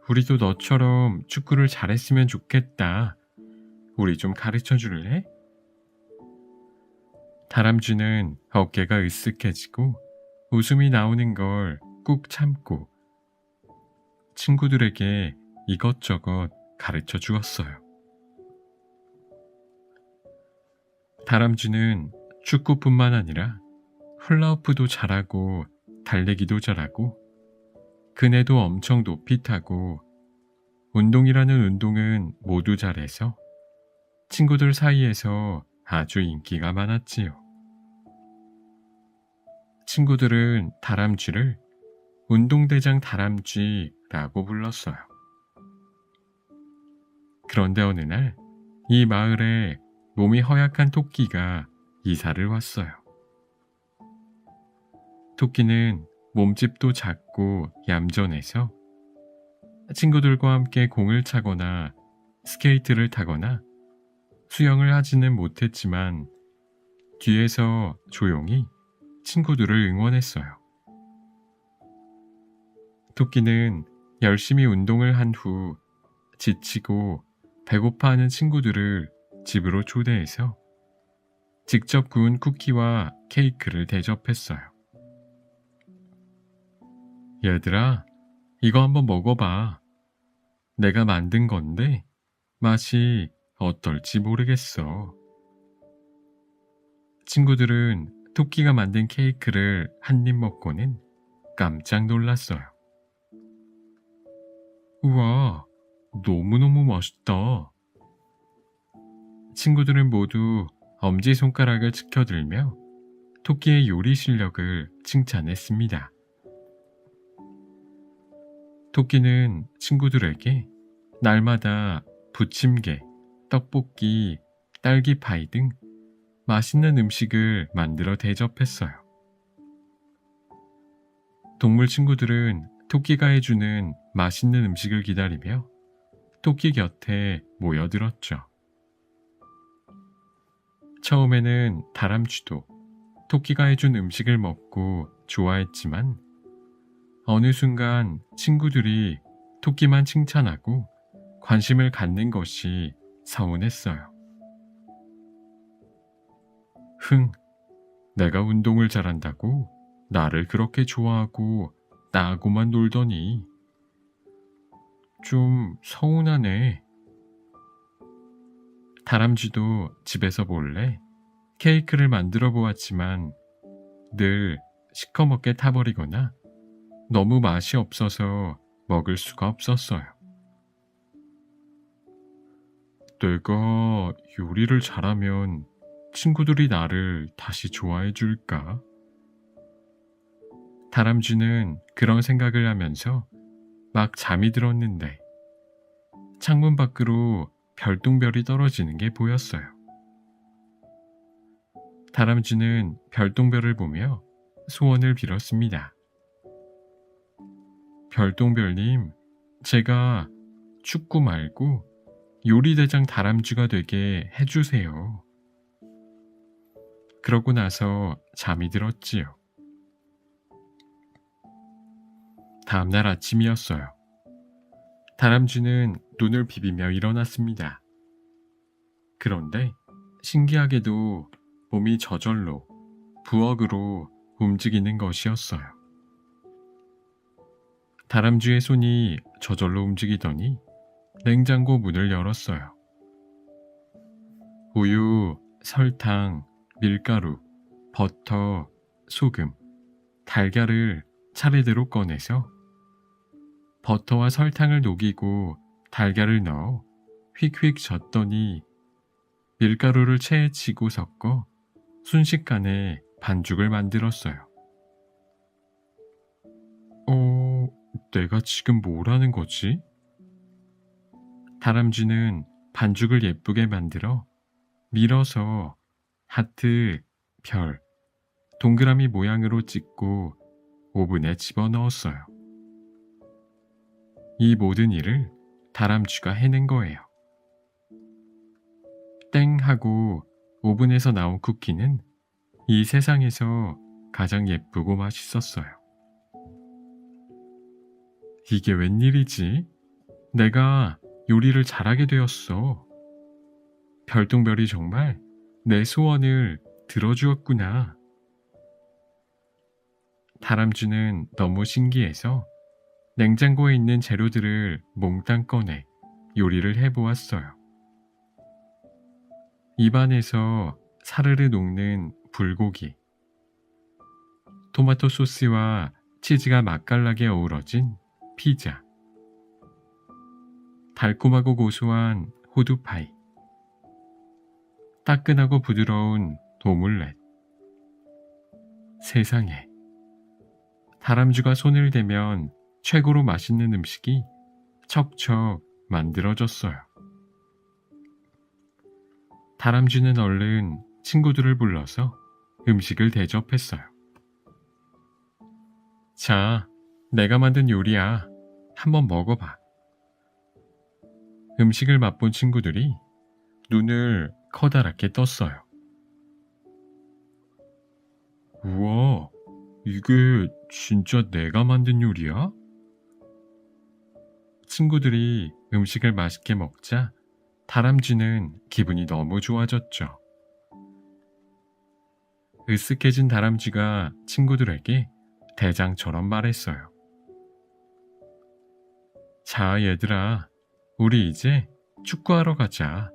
우리도 너처럼 축구를 잘했으면 좋겠다. 우리 좀 가르쳐 줄래? 다람쥐는 어깨가 으쓱해지고 웃음이 나오는 걸 꾹 참고 친구들에게 이것저것 가르쳐 주었어요. 다람쥐는 축구뿐만 아니라 훌라후프도 잘하고 달리기도 잘하고 그네도 엄청 높이 타고 운동이라는 운동은 모두 잘해서 친구들 사이에서 아주 인기가 많았지요. 친구들은 다람쥐를 운동대장 다람쥐라고 불렀어요. 그런데 어느 날 이 마을에 몸이 허약한 토끼가 이사를 왔어요. 토끼는 몸집도 작고 얌전해서 친구들과 함께 공을 차거나 스케이트를 타거나 수영을 하지는 못했지만 뒤에서 조용히 친구들을 응원했어요. 토끼는 열심히 운동을 한 후 지치고 배고파하는 친구들을 집으로 초대해서 직접 구운 쿠키와 케이크를 대접했어요. 얘들아, 이거 한번 먹어봐. 내가 만든 건데 맛이 어떨지 모르겠어. 친구들은 토끼가 만든 케이크를 한 입 먹고는 깜짝 놀랐어요. 우와, 너무너무 맛있다. 친구들은 모두 엄지손가락을 치켜들며 토끼의 요리 실력을 칭찬했습니다. 토끼는 친구들에게 날마다 부침개, 떡볶이, 딸기파이 등 맛있는 음식을 만들어 대접했어요. 동물 친구들은 토끼가 해주는 맛있는 음식을 기다리며 토끼 곁에 모여들었죠. 처음에는 다람쥐도 토끼가 해준 음식을 먹고 좋아했지만 어느 순간 친구들이 토끼만 칭찬하고 관심을 갖는 것이 서운했어요. 내가 운동을 잘한다고 나를 그렇게 좋아하고 나하고만 놀더니 좀 서운하네. 다람쥐도 집에서 몰래 케이크를 만들어 보았지만 늘 시커멓게 타버리거나 너무 맛이 없어서 먹을 수가 없었어요. 내가 요리를 잘하면 친구들이 나를 다시 좋아해 줄까? 다람쥐는 그런 생각을 하면서 막 잠이 들었는데 창문 밖으로 별똥별이 떨어지는 게 보였어요. 다람쥐는 별똥별을 보며 소원을 빌었습니다. 별똥별님, 제가 축구 말고 요리대장 다람쥐가 되게 해주세요. 그러고 나서 잠이 들었지요. 다음날 아침이었어요. 다람쥐는 눈을 비비며 일어났습니다. 그런데 신기하게도 몸이 저절로 부엌으로 움직이는 것이었어요. 다람쥐의 손이 저절로 움직이더니 냉장고 문을 열었어요. 우유, 설탕, 밀가루, 버터, 소금, 달걀을 차례대로 꺼내서 버터와 설탕을 녹이고 달걀을 넣어 휙휙 젓더니 밀가루를 체에 치고 섞어 순식간에 반죽을 만들었어요. 내가 지금 뭘 하는 거지? 다람쥐는 반죽을 예쁘게 만들어 밀어서 하트, 별, 동그라미 모양으로 찍고 오븐에 집어넣었어요. 이 모든 일을 다람쥐가 해낸 거예요. 땡 하고 오븐에서 나온 쿠키는 이 세상에서 가장 예쁘고 맛있었어요. 이게 웬일이지? 내가 요리를 잘하게 되었어. 별똥별이 정말 내 소원을 들어주었구나. 다람쥐는 너무 신기해서 냉장고에 있는 재료들을 몽땅 꺼내 요리를 해보았어요. 입안에서 사르르 녹는 불고기, 토마토 소스와 치즈가 맛깔나게 어우러진 피자, 달콤하고 고소한 호두파이, 따끈하고 부드러운 오믈렛. 세상에, 다람쥐가 손을 대면 최고로 맛있는 음식이 척척 만들어졌어요. 다람쥐는 얼른 친구들을 불러서 음식을 대접했어요. 자, 내가 만든 요리야. 한번 먹어봐. 음식을 맛본 친구들이 눈을 커다랗게 떴어요. 우와, 이게 진짜 내가 만든 요리야? 친구들이 음식을 맛있게 먹자 다람쥐는 기분이 너무 좋아졌죠. 으쓱해진 다람쥐가 친구들에게 대장처럼 말했어요. 자, 얘들아, 우리 이제 축구하러 가자.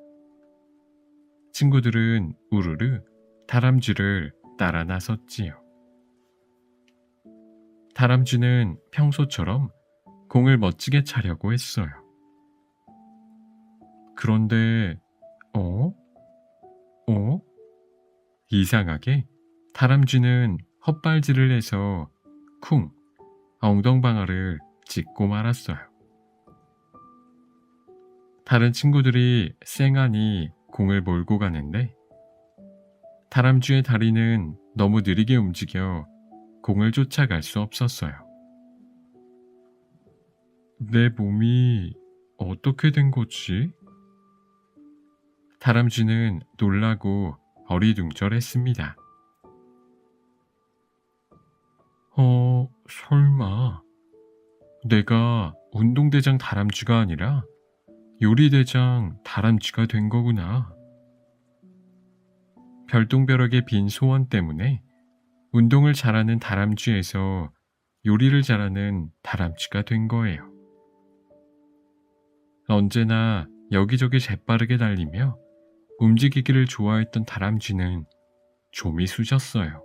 친구들은 우르르 다람쥐를 따라 나섰지요. 다람쥐는 평소처럼 공을 멋지게 차려고 했어요. 그런데, 어? 이상하게 다람쥐는 헛발질을 해서 쿵, 엉덩방아를 찢고 말았어요. 다른 친구들이 쌩하니 공을 몰고 가는데 다람쥐의 다리는 너무 느리게 움직여 공을 쫓아갈 수 없었어요. 내 몸이 어떻게 된 거지? 다람쥐는 놀라고 어리둥절했습니다. 설마 내가 운동대장 다람쥐가 아니라 요리대장 다람쥐가 된 거구나. 별똥별에게 빈 소원 때문에 운동을 잘하는 다람쥐에서 요리를 잘하는 다람쥐가 된 거예요. 언제나 여기저기 재빠르게 달리며 움직이기를 좋아했던 다람쥐는 좀이 쑤셨어요.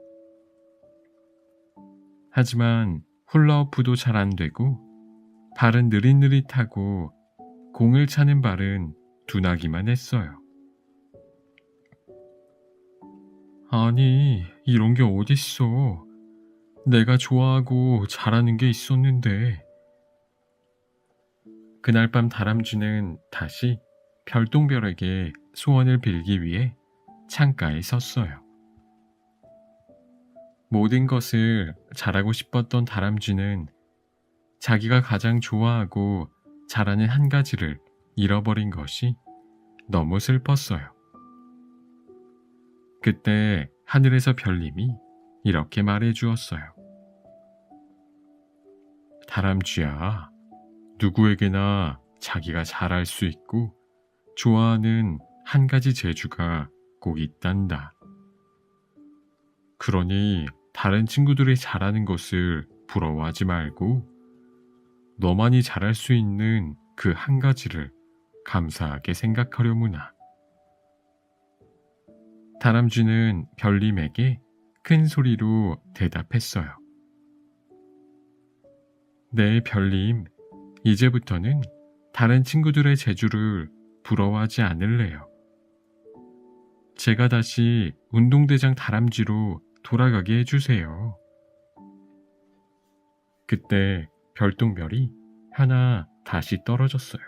하지만 훌라후프도 잘 안 되고 발은 느릿느릿하고 공을 차는 발은 둔하기만 했어요. 아니, 이런 게 어딨어. 내가 좋아하고 잘하는 게 있었는데. 그날 밤 다람쥐는 다시 별똥별에게 소원을 빌기 위해 창가에 섰어요. 모든 것을 잘하고 싶었던 다람쥐는 자기가 가장 좋아하고 잘하는 한 가지를 잃어버린 것이 너무 슬펐어요. 그때 하늘에서 별님이 이렇게 말해 주었어요. 다람쥐야, 누구에게나 자기가 잘할 수 있고 좋아하는 한 가지 재주가 꼭 있단다. 그러니 다른 친구들이 잘하는 것을 부러워하지 말고 너만이 잘할 수 있는 그 한 가지를 감사하게 생각하려무나. 다람쥐는 별님에게 큰 소리로 대답했어요. 네, 별님. 이제부터는 다른 친구들의 재주를 부러워하지 않을래요. 제가 다시 운동대장 다람쥐로 돌아가게 해주세요. 그때 별똥별이 하나 다시 떨어졌어요.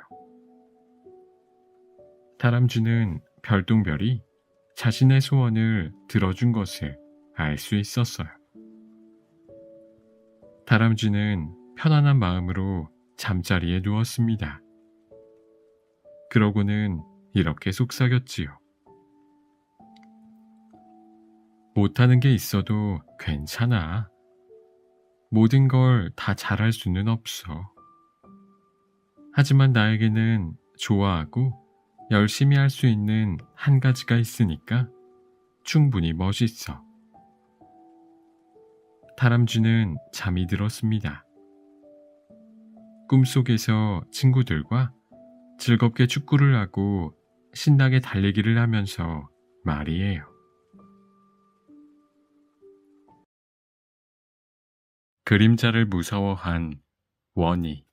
다람쥐는 별똥별이 자신의 소원을 들어준 것을 알 수 있었어요. 다람쥐는 편안한 마음으로 잠자리에 누웠습니다. 그러고는 이렇게 속삭였지요. 못하는 게 있어도 괜찮아. 모든 걸 다 잘할 수는 없어. 하지만 나에게는 좋아하고 열심히 할 수 있는 한 가지가 있으니까 충분히 멋있어. 다람쥐는 잠이 들었습니다. 꿈속에서 친구들과 즐겁게 축구를 하고 신나게 달리기를 하면서 말이에요. 그림자를 무서워한 원희.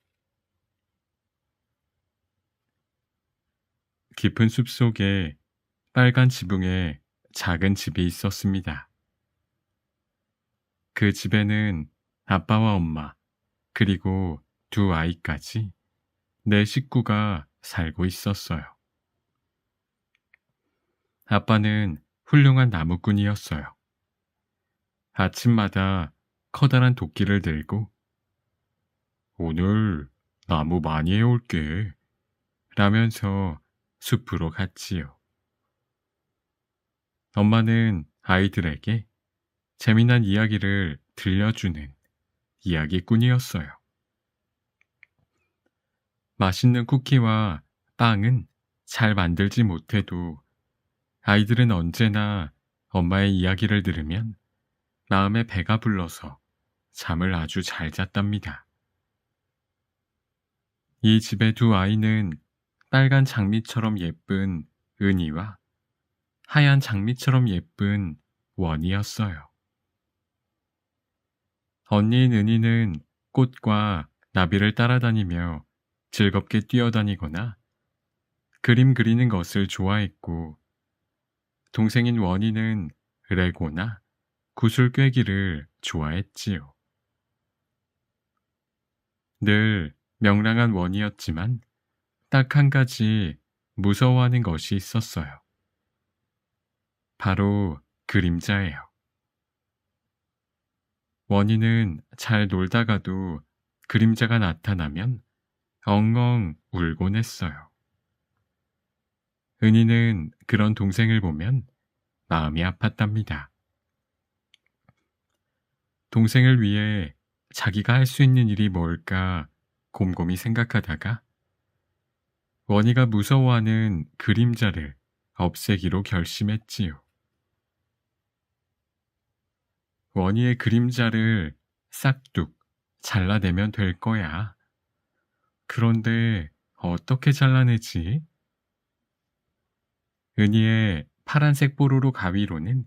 깊은 숲 속에 빨간 지붕에 작은 집이 있었습니다. 그 집에는 아빠와 엄마, 그리고 두 아이까지 네 식구가 살고 있었어요. 아빠는 훌륭한 나무꾼이었어요. 아침마다 커다란 도끼를 들고 오늘 나무 많이 해올게 라면서 숲으로 갔지요. 엄마는 아이들에게 재미난 이야기를 들려주는 이야기꾼이었어요. 맛있는 쿠키와 빵은 잘 만들지 못해도 아이들은 언제나 엄마의 이야기를 들으면 마음에 배가 불러서 잠을 아주 잘 잤답니다. 이 집의 두 아이는 빨간 장미처럼 예쁜 은희와 하얀 장미처럼 예쁜 원이었어요. 언니인 은희는 꽃과 나비를 따라다니며 즐겁게 뛰어다니거나 그림 그리는 것을 좋아했고, 동생인 원희는 레고나 구슬 꿰기를 좋아했지요. 늘 명랑한 원이었지만 딱 한 가지 무서워하는 것이 있었어요. 바로 그림자예요. 원희는 잘 놀다가도 그림자가 나타나면 엉엉 울곤 했어요. 은희는 그런 동생을 보면 마음이 아팠답니다. 동생을 위해 자기가 할 수 있는 일이 뭘까 곰곰이 생각하다가 원희가 무서워하는 그림자를 없애기로 결심했지요. 원희의 그림자를 싹둑 잘라내면 될 거야. 그런데 어떻게 잘라내지? 은희의 파란색 뽀로로 가위로는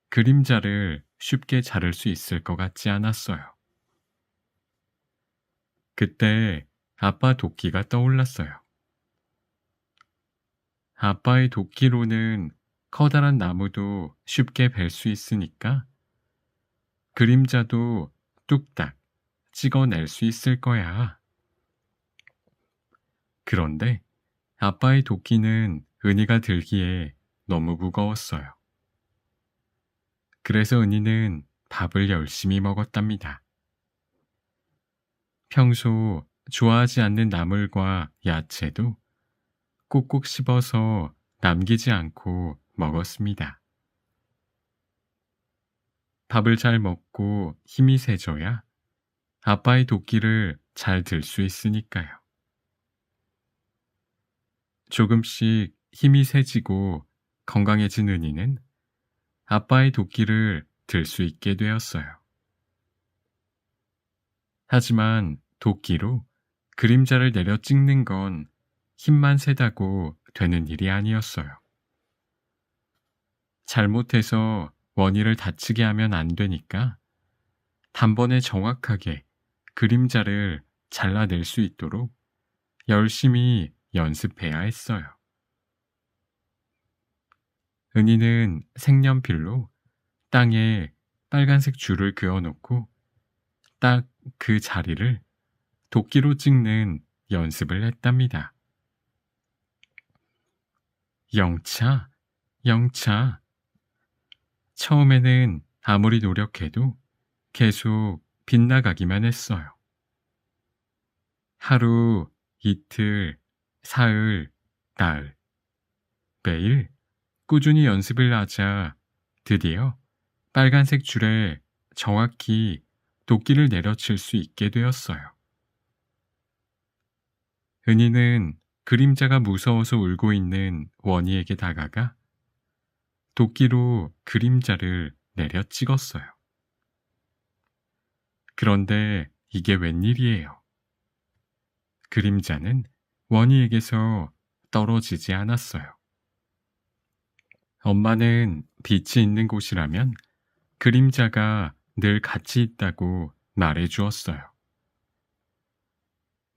그림자를 쉽게 자를 수 있을 것 같지 않았어요. 그때 아빠 도끼가 떠올랐어요. 아빠의 도끼로는 커다란 나무도 쉽게 벨 수 있으니까 그림자도 뚝딱 찍어낼 수 있을 거야. 그런데 아빠의 도끼는 은희가 들기에 너무 무거웠어요. 그래서 은희는 밥을 열심히 먹었답니다. 평소 좋아하지 않는 나물과 야채도 꼭꼭 씹어서 남기지 않고 먹었습니다. 밥을 잘 먹고 힘이 세져야 아빠의 도끼를 잘 들 수 있으니까요. 조금씩 힘이 세지고 건강해진 은희는 아빠의 도끼를 들 수 있게 되었어요. 하지만 도끼로 그림자를 내려 찍는 건 힘만 세다고 되는 일이 아니었어요. 잘못해서 원희를 다치게 하면 안 되니까 단번에 정확하게 그림자를 잘라낼 수 있도록 열심히 연습해야 했어요. 은희는 색연필로 땅에 빨간색 줄을 그어놓고 딱 그 자리를 도끼로 찍는 연습을 했답니다. 영차, 영차. 처음에는 아무리 노력해도 계속 빗나가기만 했어요. 하루, 이틀, 사흘, 나흘. 매일 꾸준히 연습을 하자 드디어 빨간색 줄에 정확히 도끼를 내려칠 수 있게 되었어요. 은희는 그림자가 무서워서 울고 있는 원희에게 다가가 도끼로 그림자를 내려 찍었어요. 그런데 이게 웬일이에요? 그림자는 원희에게서 떨어지지 않았어요. 엄마는 빛이 있는 곳이라면 그림자가 늘 같이 있다고 말해 주었어요.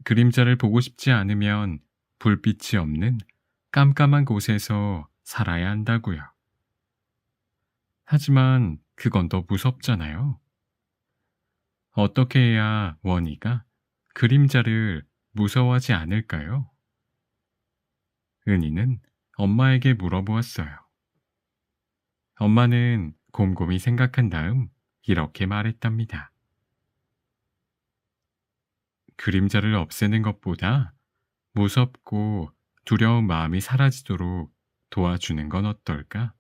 그림자를 보고 싶지 않으면 불빛이 없는 깜깜한 곳에서 살아야 한다고요. 하지만 그건 더 무섭잖아요. 어떻게 해야 원희가 그림자를 무서워하지 않을까요? 은희는 엄마에게 물어보았어요. 엄마는 곰곰이 생각한 다음 이렇게 말했답니다. 그림자를 없애는 것보다 무섭고 두려운 마음이 사라지도록 도와주는 건 어떨까?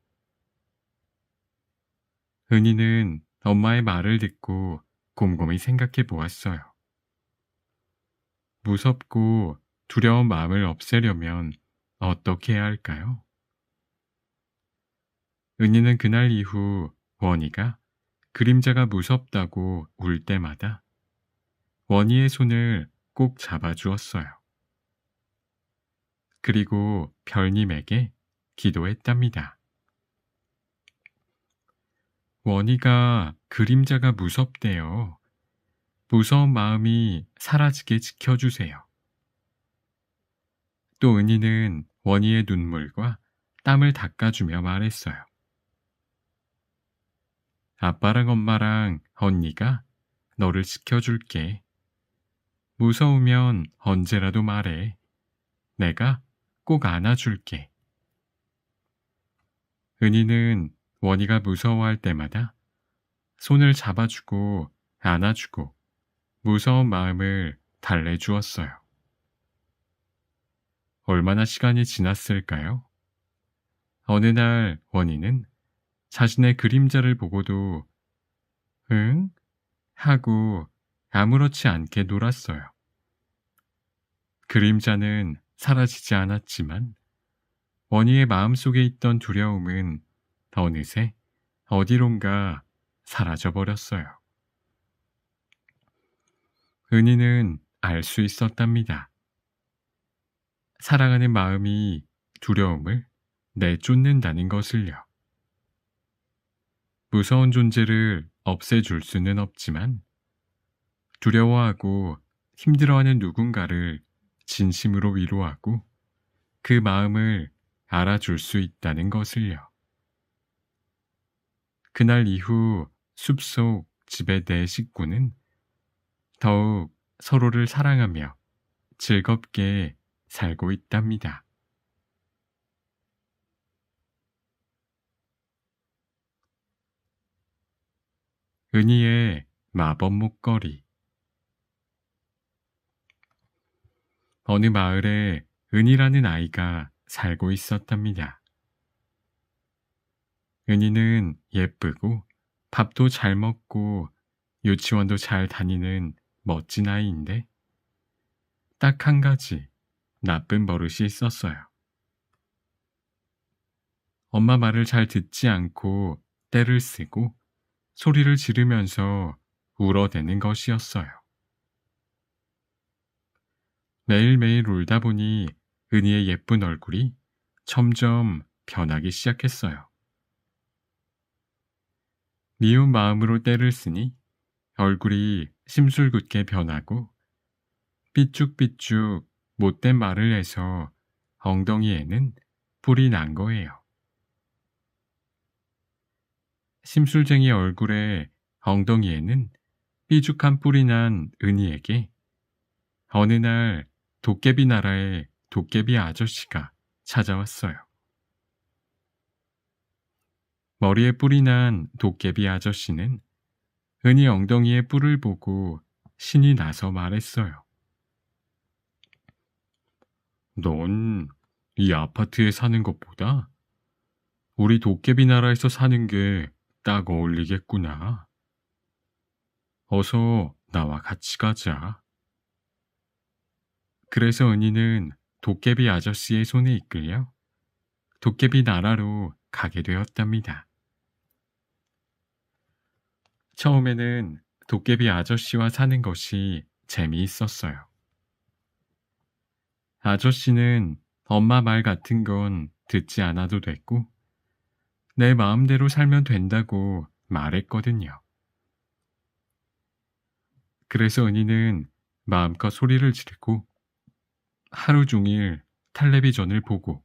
은희는 엄마의 말을 듣고 곰곰이 생각해 보았어요. 무섭고 두려운 마음을 없애려면 어떻게 해야 할까요? 은희는 그날 이후 원희가 그림자가 무섭다고 울 때마다 원희의 손을 꼭 잡아주었어요. 그리고 별님에게 기도했답니다. 원희가 그림자가 무섭대요. 무서운 마음이 사라지게 지켜주세요. 또 은희는 원희의 눈물과 땀을 닦아주며 말했어요. 아빠랑 엄마랑 언니가 너를 지켜줄게. 무서우면 언제라도 말해. 내가 꼭 안아줄게. 은희는 원희가 무서워할 때마다 손을 잡아주고 안아주고 무서운 마음을 달래주었어요. 얼마나 시간이 지났을까요? 어느 날 원희는 자신의 그림자를 보고도 응? 하고 아무렇지 않게 놀았어요. 그림자는 사라지지 않았지만 원희의 마음속에 있던 두려움은 어느새 어디론가 사라져버렸어요. 은희는 알 수 있었답니다. 사랑하는 마음이 두려움을 내쫓는다는 것을요. 무서운 존재를 없애줄 수는 없지만 두려워하고 힘들어하는 누군가를 진심으로 위로하고 그 마음을 알아줄 수 있다는 것을요. 그날 이후 숲속 집의 네 식구는 더욱 서로를 사랑하며 즐겁게 살고 있답니다. 은희의 마법 목걸이. 어느 마을에 은희라는 아이가 살고 있었답니다. 은희는 예쁘고 밥도 잘 먹고 유치원도 잘 다니는 멋진 아이인데 딱 한 가지 나쁜 버릇이 있었어요. 엄마 말을 잘 듣지 않고 떼를 쓰고 소리를 지르면서 울어대는 것이었어요. 매일매일 울다 보니 은희의 예쁜 얼굴이 점점 변하기 시작했어요. 미운 마음으로 떼를 쓰니 얼굴이 심술궂게 변하고 삐쭉삐쭉 못된 말을 해서 엉덩이에는 뿔이 난 거예요. 심술쟁이 얼굴에 엉덩이에는 삐죽한 뿔이 난 은희에게 어느 날 도깨비 나라의 도깨비 아저씨가 찾아왔어요. 머리에 뿔이 난 도깨비 아저씨는 은희 엉덩이에 뿔을 보고 신이 나서 말했어요. 넌 이 아파트에 사는 것보다 우리 도깨비 나라에서 사는 게 딱 어울리겠구나. 어서 나와 같이 가자. 그래서 은희는 도깨비 아저씨의 손에 이끌려 도깨비 나라로 가게 되었답니다. 처음에는 도깨비 아저씨와 사는 것이 재미있었어요. 아저씨는 엄마 말 같은 건 듣지 않아도 됐고 내 마음대로 살면 된다고 말했거든요. 그래서 은희는 마음껏 소리를 지르고 하루 종일 텔레비전을 보고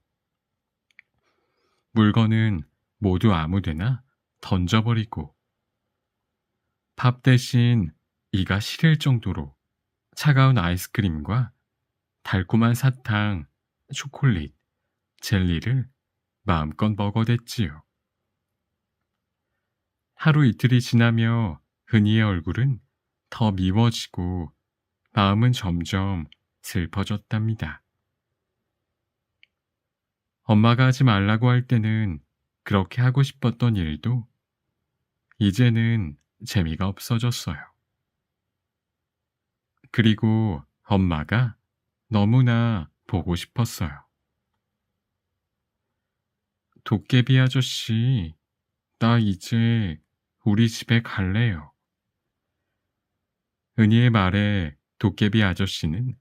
물건은 모두 아무데나 던져버리고 밥 대신 이가 시릴 정도로 차가운 아이스크림과 달콤한 사탕, 초콜릿, 젤리를 마음껏 먹어댔지요. 하루 이틀이 지나며 은희의 얼굴은 더 미워지고 마음은 점점 슬퍼졌답니다. 엄마가 하지 말라고 할 때는 그렇게 하고 싶었던 일도 이제는 재미가 없어졌어요. 그리고 엄마가 너무나 보고 싶었어요. 도깨비 아저씨, 나 이제 우리 집에 갈래요. 은희의 말에 도깨비 아저씨는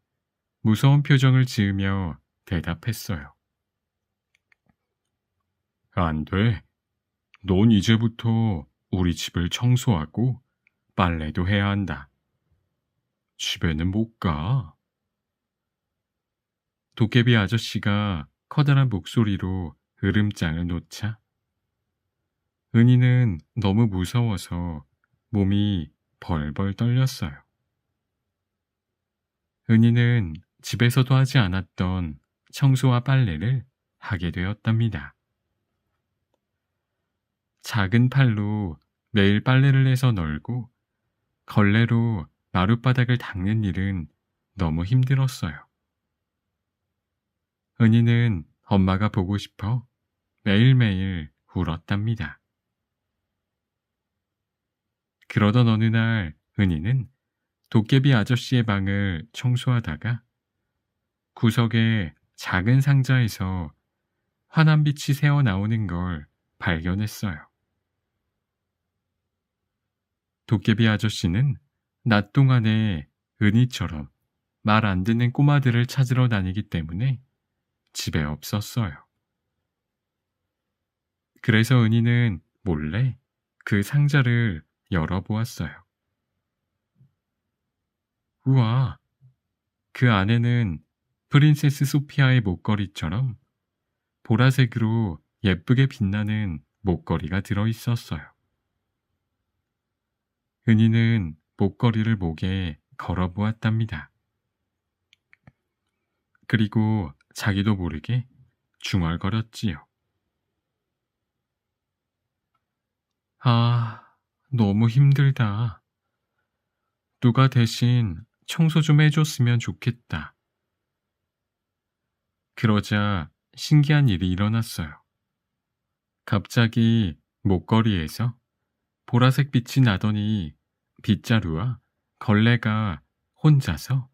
무서운 표정을 지으며 대답했어요. 안 돼. 넌 이제부터 우리 집을 청소하고 빨래도 해야 한다. 집에는 못 가. 도깨비 아저씨가 커다란 목소리로 으름장을 놓자 은희는 너무 무서워서 몸이 벌벌 떨렸어요. 은희는 집에서도 하지 않았던 청소와 빨래를 하게 되었답니다. 작은 팔로 매일 빨래를 해서 널고 걸레로 마룻바닥을 닦는 일은 너무 힘들었어요. 은희는 엄마가 보고 싶어 매일매일 울었답니다. 그러던 어느 날 은희는 도깨비 아저씨의 방을 청소하다가 구석에 작은 상자에서 환한 빛이 새어나오는 걸 발견했어요. 도깨비 아저씨는 낮 동안에 은희처럼 말 안 듣는 꼬마들을 찾으러 다니기 때문에 집에 없었어요. 그래서 은희는 몰래 그 상자를 열어보았어요. 우와, 그 안에는 프린세스 소피아의 목걸이처럼 보라색으로 예쁘게 빛나는 목걸이가 들어있었어요. 은희는 목걸이를 목에 걸어보았답니다. 그리고 자기도 모르게 중얼거렸지요. 아, 너무 힘들다. 누가 대신 청소 좀 해줬으면 좋겠다. 그러자 신기한 일이 일어났어요. 갑자기 목걸이에서 보라색 빛이 나더니 빗자루와 걸레가 혼자서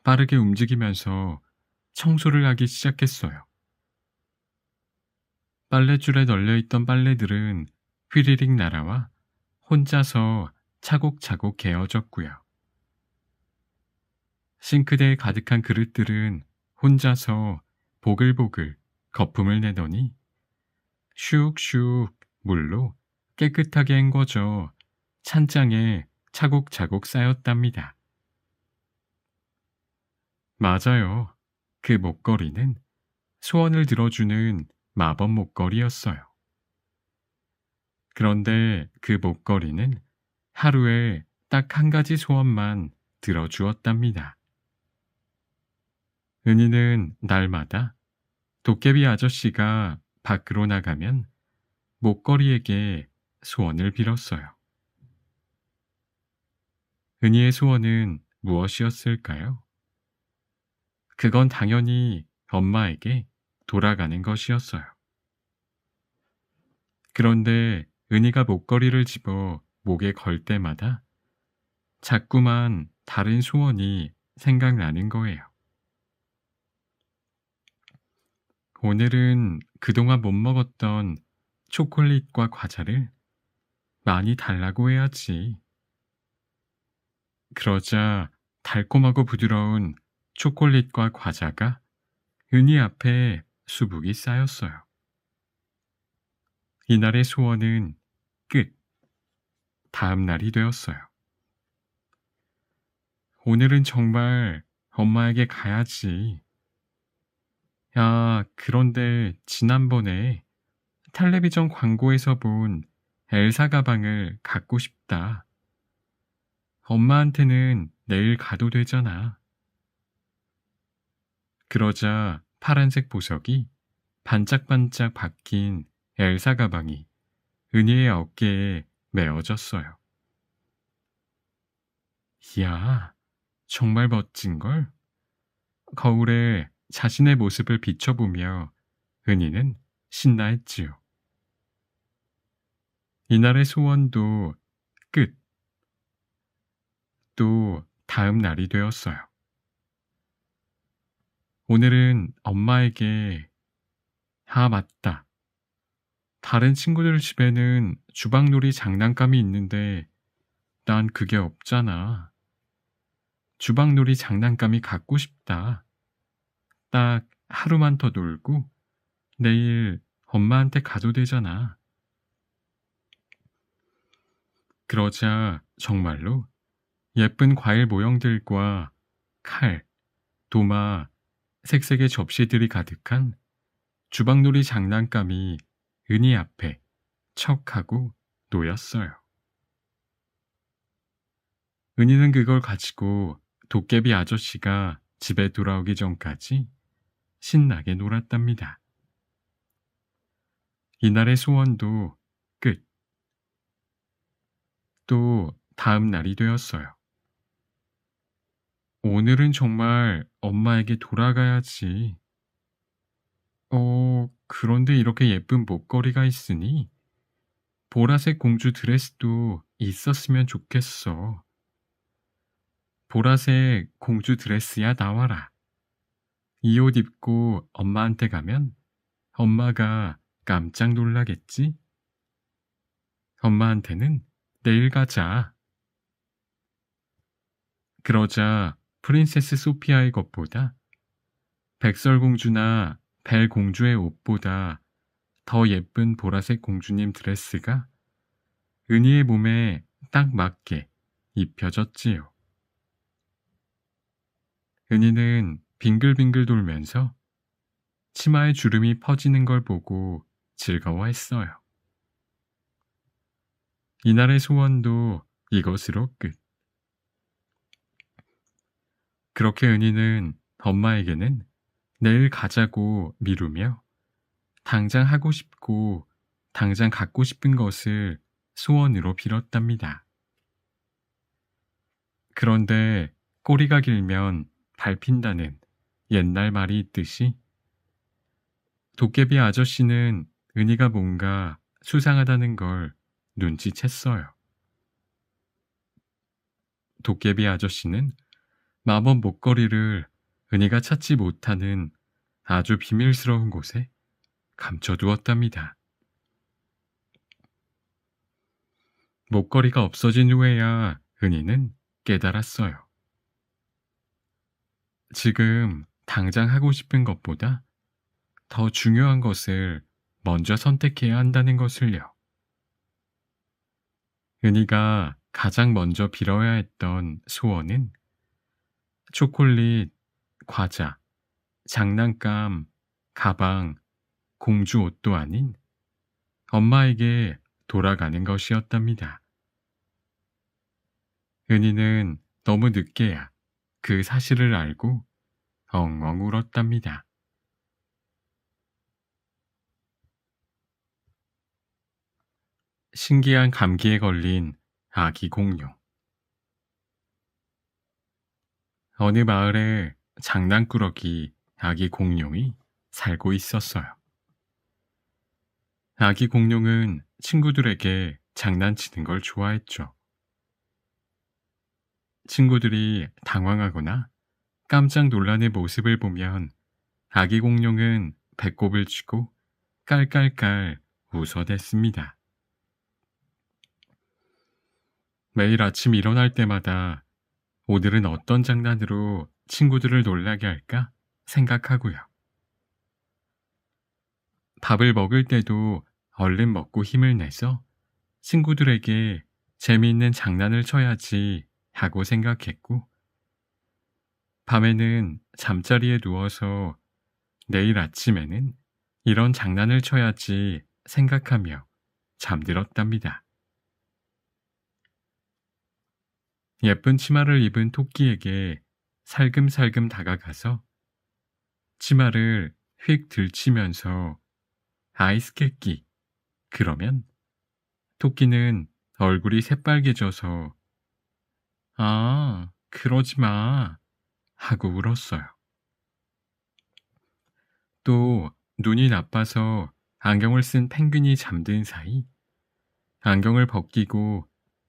빠르게 움직이면서 청소를 하기 시작했어요. 빨랫줄에 널려있던 빨래들은 휘리릭 날아와 혼자서 차곡차곡 개어졌고요. 싱크대에 가득한 그릇들은 혼자서 보글보글 거품을 내더니 슉슉 물로 깨끗하게 헹궈져 찬장에 차곡차곡 쌓였답니다. 맞아요. 그 목걸이는 소원을 들어주는 마법 목걸이였어요. 그런데 그 목걸이는 하루에 딱 한 가지 소원만 들어주었답니다. 은희는 날마다 도깨비 아저씨가 밖으로 나가면 목걸이에게 소원을 빌었어요. 은희의 소원은 무엇이었을까요? 그건 당연히 엄마에게 돌아가는 것이었어요. 그런데 은희가 목걸이를 집어 목에 걸 때마다 자꾸만 다른 소원이 생각나는 거예요. 오늘은 그동안 못 먹었던 초콜릿과 과자를 많이 달라고 해야지. 그러자 달콤하고 부드러운 초콜릿과 과자가 은희 앞에 수북이 쌓였어요. 이날의 소원은 끝. 다음 날이 되었어요. 오늘은 정말 엄마에게 가야지. 야, 그런데 지난번에 텔레비전 광고에서 본 엘사 가방을 갖고 싶다. 엄마한테는 내일 가도 되잖아. 그러자 파란색 보석이 반짝반짝 박힌 엘사 가방이 은희의 어깨에 메어졌어요. 이야, 정말 멋진걸? 거울에 자신의 모습을 비춰보며 은희는 신나했지요. 이날의 소원도 끝. 또 다음 날이 되었어요. 오늘은 엄마에게 맞다. 다른 친구들 집에는 주방놀이 장난감이 있는데 난 그게 없잖아. 주방놀이 장난감이 갖고 싶다. 딱 하루만 더 놀고 내일 엄마한테 가도 되잖아. 그러자 정말로 예쁜 과일 모형들과 칼, 도마, 색색의 접시들이 가득한 주방놀이 장난감이 은희 앞에 척 하고 놓였어요. 은희는 그걸 가지고 도깨비 아저씨가 집에 돌아오기 전까지 신나게 놀았답니다. 이날의 소원도 끝. 또 다음 날이 되었어요. 오늘은 정말 엄마에게 돌아가야지. 그런데 이렇게 예쁜 목걸이가 있으니 보라색 공주 드레스도 있었으면 좋겠어. 보라색 공주 드레스야 나와라. 이 옷 입고 엄마한테 가면 엄마가 깜짝 놀라겠지? 엄마한테는 내일 가자. 그러자 프린세스 소피아의 것보다 백설공주나 벨공주의 옷보다 더 예쁜 보라색 공주님 드레스가 은희의 몸에 딱 맞게 입혀졌지요. 은희는 빙글빙글 돌면서 치마에 주름이 퍼지는 걸 보고 즐거워했어요. 이날의 소원도 이것으로 끝. 그렇게 은희는 엄마에게는 내일 가자고 미루며 당장 하고 싶고 당장 갖고 싶은 것을 소원으로 빌었답니다. 그런데 꼬리가 길면 밟힌다는 옛날 말이 있듯이 도깨비 아저씨는 은희가 뭔가 수상하다는 걸 눈치챘어요. 도깨비 아저씨는 마법 목걸이를 은희가 찾지 못하는 아주 비밀스러운 곳에 감춰두었답니다. 목걸이가 없어진 후에야 은희는 깨달았어요. 지금 당장 하고 싶은 것보다 더 중요한 것을 먼저 선택해야 한다는 것을요. 은희가 가장 먼저 빌어야 했던 소원은 초콜릿, 과자, 장난감, 가방, 공주 옷도 아닌 엄마에게 돌아가는 것이었답니다. 은희는 너무 늦게야 그 사실을 알고 엉엉 울었답니다. 신기한 감기에 걸린 아기 공룡. 어느 마을에 장난꾸러기 아기 공룡이 살고 있었어요. 아기 공룡은 친구들에게 장난치는 걸 좋아했죠. 친구들이 당황하거나 깜짝 놀라는 모습을 보면 아기 공룡은 배꼽을 쥐고 깔깔깔 웃어댔습니다. 매일 아침 일어날 때마다 오늘은 어떤 장난으로 친구들을 놀라게 할까 생각하고요. 밥을 먹을 때도 얼른 먹고 힘을 내서 친구들에게 재미있는 장난을 쳐야지 하고 생각했고, 밤에는 잠자리에 누워서 내일 아침에는 이런 장난을 쳐야지 생각하며 잠들었답니다. 예쁜 치마를 입은 토끼에게 살금살금 다가가서 치마를 휙 들치면서 아이스 깨끼 그러면 토끼는 얼굴이 새빨개져서 아, 그러지 마 하고 울었어요. 또 눈이 나빠서 안경을 쓴 펭귄이 잠든 사이 안경을 벗기고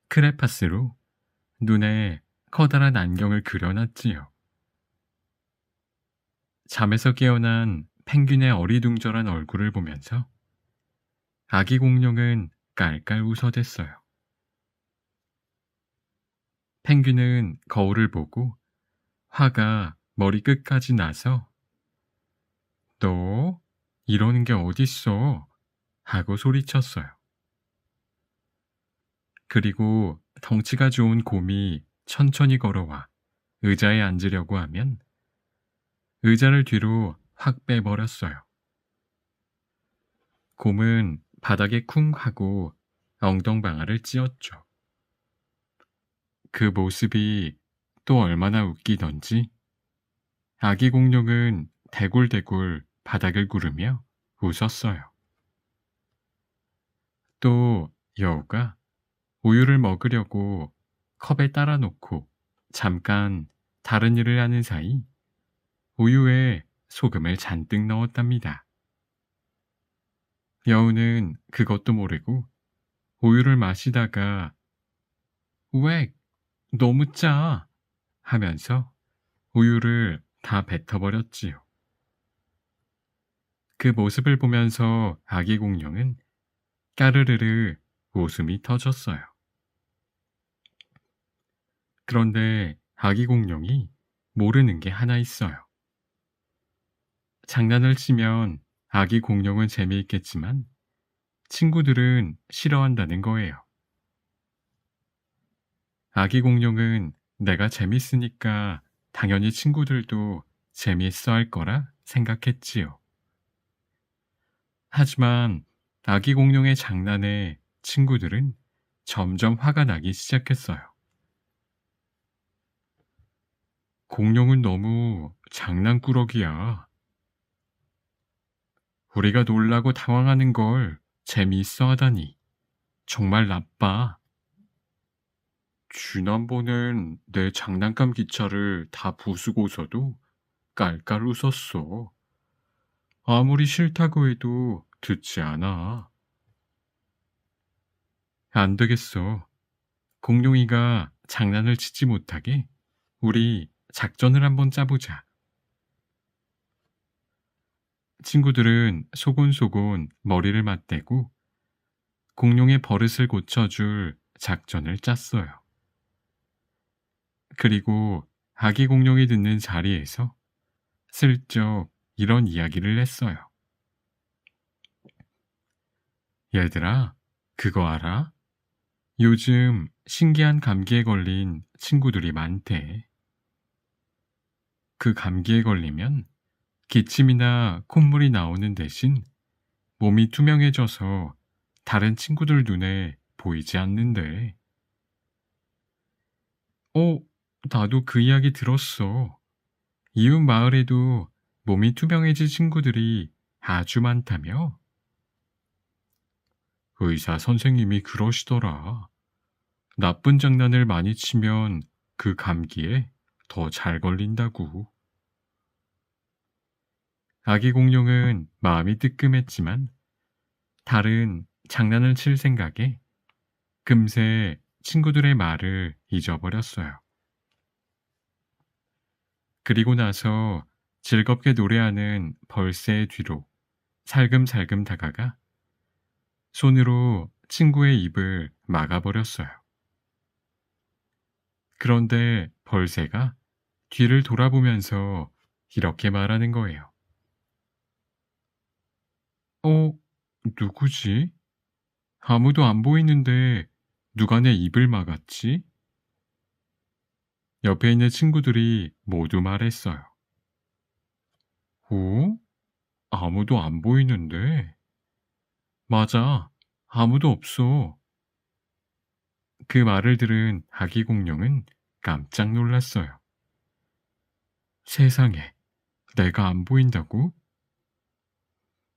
크레파스로 눈에 커다란 안경을 그려놨지요. 잠에서 깨어난 펭귄의 어리둥절한 얼굴을 보면서 아기 공룡은 깔깔 웃어댔어요. 펭귄은 거울을 보고 화가 머리 끝까지 나서 너 이러는 게 어딨어 하고 소리쳤어요. 그리고 덩치가 좋은 곰이 천천히 걸어와 의자에 앉으려고 하면 의자를 뒤로 확 빼버렸어요. 곰은 바닥에 쿵 하고 엉덩방아를 찧었죠. 그 모습이 또 얼마나 웃기던지 아기 공룡은 대굴대굴 바닥을 구르며 웃었어요. 또 여우가 우유를 먹으려고 컵에 따라 놓고 잠깐 다른 일을 하는 사이 우유에 소금을 잔뜩 넣었답니다. 여우는 그것도 모르고 우유를 마시다가 왜 너무 짜 하면서 우유를 다 뱉어버렸지요. 그 모습을 보면서 아기 공룡은 까르르르 웃음이 터졌어요. 그런데 아기 공룡이 모르는 게 하나 있어요. 장난을 치면 아기 공룡은 재미있겠지만 친구들은 싫어한다는 거예요. 아기 공룡은 내가 재밌으니까 당연히 친구들도 재미있어 할 거라 생각했지요. 하지만 아기 공룡의 장난에 친구들은 점점 화가 나기 시작했어요. 공룡은 너무 장난꾸러기야. 우리가 놀라고 당황하는 걸 재미있어 하다니 정말 나빠. 지난번엔 내 장난감 기차를 다 부수고서도 깔깔 웃었어. 아무리 싫다고 해도 듣지 않아. 안 되겠어. 공룡이가 장난을 치지 못하게 우리 작전을 한번 짜보자. 친구들은 소곤소곤 머리를 맞대고 공룡의 버릇을 고쳐줄 작전을 짰어요. 그리고 아기 공룡이 듣는 자리에서 슬쩍 이런 이야기를 했어요. 얘들아, 그거 알아? 요즘 신기한 감기에 걸린 친구들이 많대. 그 감기에 걸리면 기침이나 콧물이 나오는 대신 몸이 투명해져서 다른 친구들 눈에 보이지 않는데. 나도 그 이야기 들었어. 이웃 마을에도 몸이 투명해진 친구들이 아주 많다며? 의사 선생님이 그러시더라. 나쁜 장난을 많이 치면 그 감기에 더 잘 걸린다고. 아기 공룡은 마음이 뜨끔했지만 다른 장난을 칠 생각에 금세 친구들의 말을 잊어버렸어요. 그리고 나서 즐겁게 노래하는 벌새의 뒤로 살금살금 다가가 손으로 친구의 입을 막아버렸어요. 그런데 벌새가 뒤를 돌아보면서 이렇게 말하는 거예요. 누구지? 아무도 안 보이는데 누가 내 입을 막았지? 옆에 있는 친구들이 모두 말했어요. 아무도 안 보이는데? 맞아. 아무도 없어. 그 말을 들은 아기 공룡은 깜짝 놀랐어요. 세상에, 내가 안 보인다고?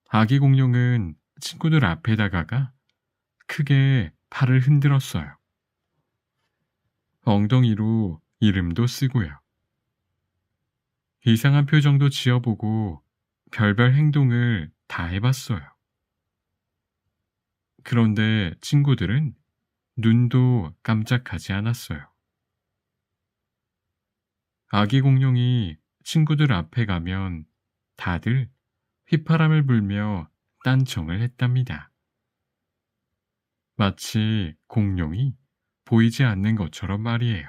아기 공룡은 친구들 앞에 다가가 크게 팔을 흔들었어요. 엉덩이로 이름도 쓰고요. 이상한 표정도 지어보고 별별 행동을 다 해봤어요. 그런데 친구들은 눈도 깜짝하지 않았어요. 아기 공룡이 친구들 앞에 가면 다들 휘파람을 불며 딴청을 했답니다. 마치 공룡이 보이지 않는 것처럼 말이에요.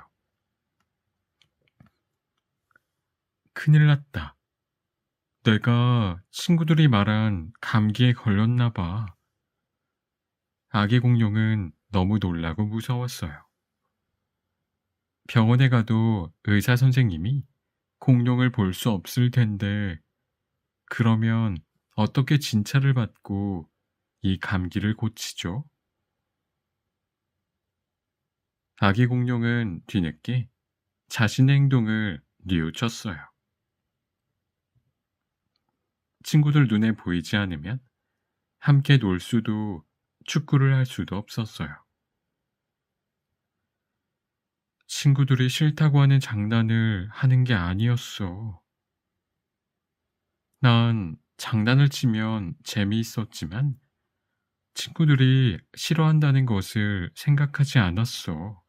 큰일 났다. 내가 친구들이 말한 감기에 걸렸나 봐. 아기 공룡은 너무 놀라고 무서웠어요. 병원에 가도 의사 선생님이 공룡을 볼 수 없을 텐데, 그러면 어떻게 진찰을 받고 이 감기를 고치죠? 아기 공룡은 뒤늦게 자신의 행동을 뉘우쳤어요. 친구들 눈에 보이지 않으면 함께 놀 수도 축구를 할 수도 없었어요. 친구들이 싫다고 하는 장난을 하는 게 아니었어. 난 장난을 치면 재미있었지만 친구들이 싫어한다는 것을 생각하지 않았어.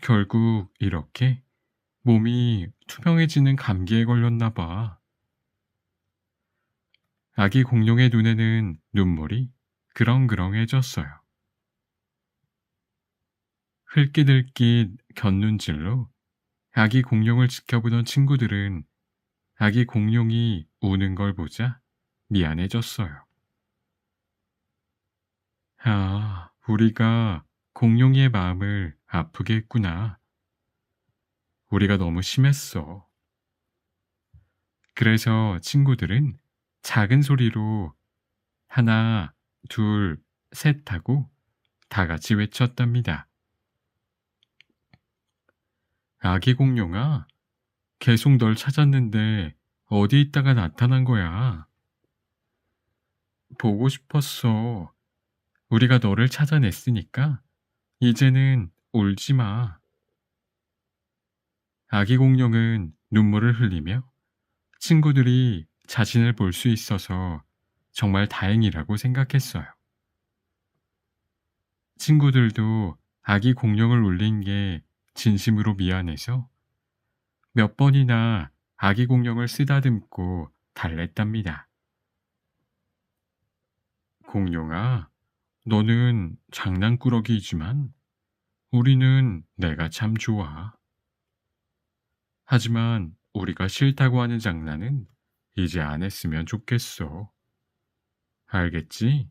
결국 이렇게 몸이 투명해지는 감기에 걸렸나 봐. 아기 공룡의 눈에는 눈물이 그렁그렁해졌어요. 흘깃흘깃 곁눈질로 아기 공룡을 지켜보던 친구들은 아기 공룡이 우는 걸 보자 미안해졌어요. 아, 우리가 공룡이의 마음을 아프게 했구나. 우리가 너무 심했어. 그래서 친구들은 작은 소리로 하나, 둘, 셋 하고 다 같이 외쳤답니다. 아기 공룡아, 계속 널 찾았는데 어디 있다가 나타난 거야? 보고 싶었어. 우리가 너를 찾아냈으니까 이제는 울지 마. 아기 공룡은 눈물을 흘리며 친구들이 자신을 볼 수 있어서 정말 다행이라고 생각했어요. 친구들도 아기 공룡을 울린 게 진심으로 미안해서 몇 번이나 아기 공룡을 쓰다듬고 달랬답니다. 공룡아, 너는 장난꾸러기이지만 우리는 내가 참 좋아. 하지만 우리가 싫다고 하는 장난은 이제 안 했으면 좋겠어. 알겠지?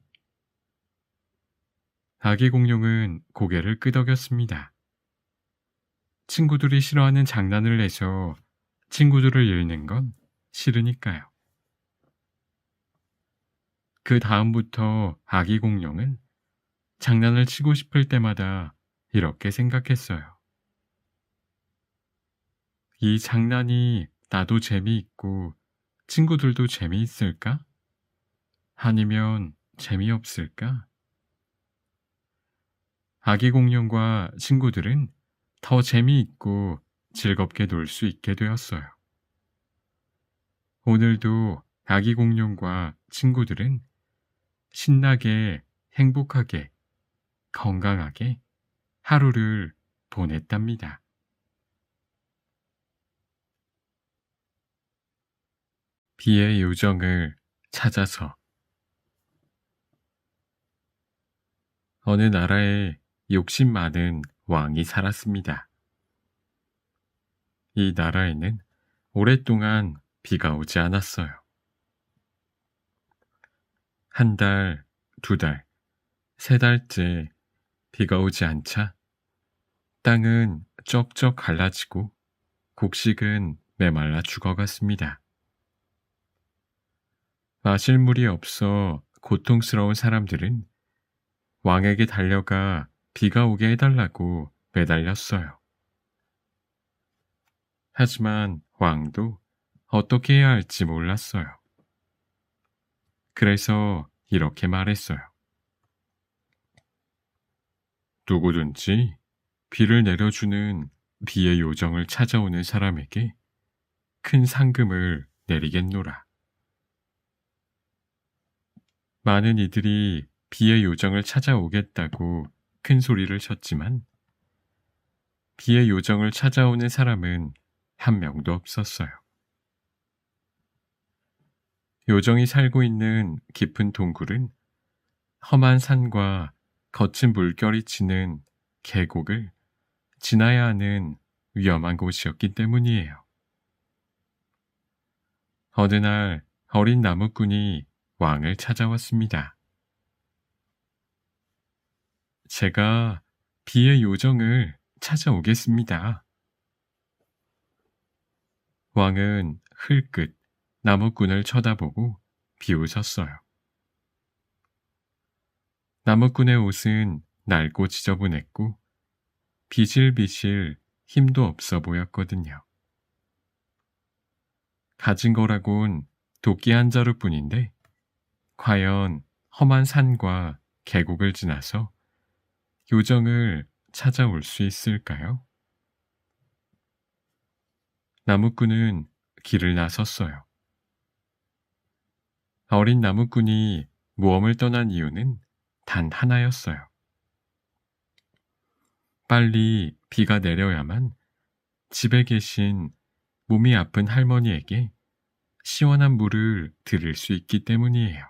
아기 공룡은 고개를 끄덕였습니다. 친구들이 싫어하는 장난을 해서 친구들을 잃는 건 싫으니까요. 그 다음부터 아기 공룡은 장난을 치고 싶을 때마다 이렇게 생각했어요. 이 장난이 나도 재미있고 친구들도 재미있을까? 아니면 재미없을까? 아기 공룡과 친구들은 더 재미있고 즐겁게 놀 수 있게 되었어요. 오늘도 아기 공룡과 친구들은 신나게, 행복하게, 건강하게 하루를 보냈답니다. 비의 요정을 찾아서 어느 나라에 욕심 많은 왕이 살았습니다. 이 나라에는 오랫동안 비가 오지 않았어요. 한 달, 두 달, 세 달째 비가 오지 않자 땅은 쩍쩍 갈라지고 곡식은 메말라 죽어갔습니다. 마실 물이 없어 고통스러운 사람들은 왕에게 달려가 비가 오게 해달라고 매달렸어요. 하지만 왕도 어떻게 해야 할지 몰랐어요. 그래서 이렇게 말했어요. 누구든지 비를 내려주는 비의 요정을 찾아오는 사람에게 큰 상금을 내리겠노라. 많은 이들이 비의 요정을 찾아오겠다고 큰 소리를 쳤지만 비의 요정을 찾아오는 사람은 한 명도 없었어요. 요정이 살고 있는 깊은 동굴은 험한 산과 거친 물결이 치는 계곡을 지나야 하는 위험한 곳이었기 때문이에요. 어느 날 어린 나무꾼이 왕을 찾아왔습니다. 제가 비의 요정을 찾아오겠습니다. 왕은 흘끗 나무꾼을 쳐다보고 비웃었어요. 나무꾼의 옷은 낡고 지저분했고 비실비실 힘도 없어 보였거든요. 가진 거라곤 도끼 한 자루뿐인데 과연 험한 산과 계곡을 지나서 요정을 찾아올 수 있을까요? 나무꾼은 길을 나섰어요. 어린 나무꾼이 모험을 떠난 이유는 단 하나였어요. 빨리 비가 내려야만 집에 계신 몸이 아픈 할머니에게 시원한 물을 드릴 수 있기 때문이에요.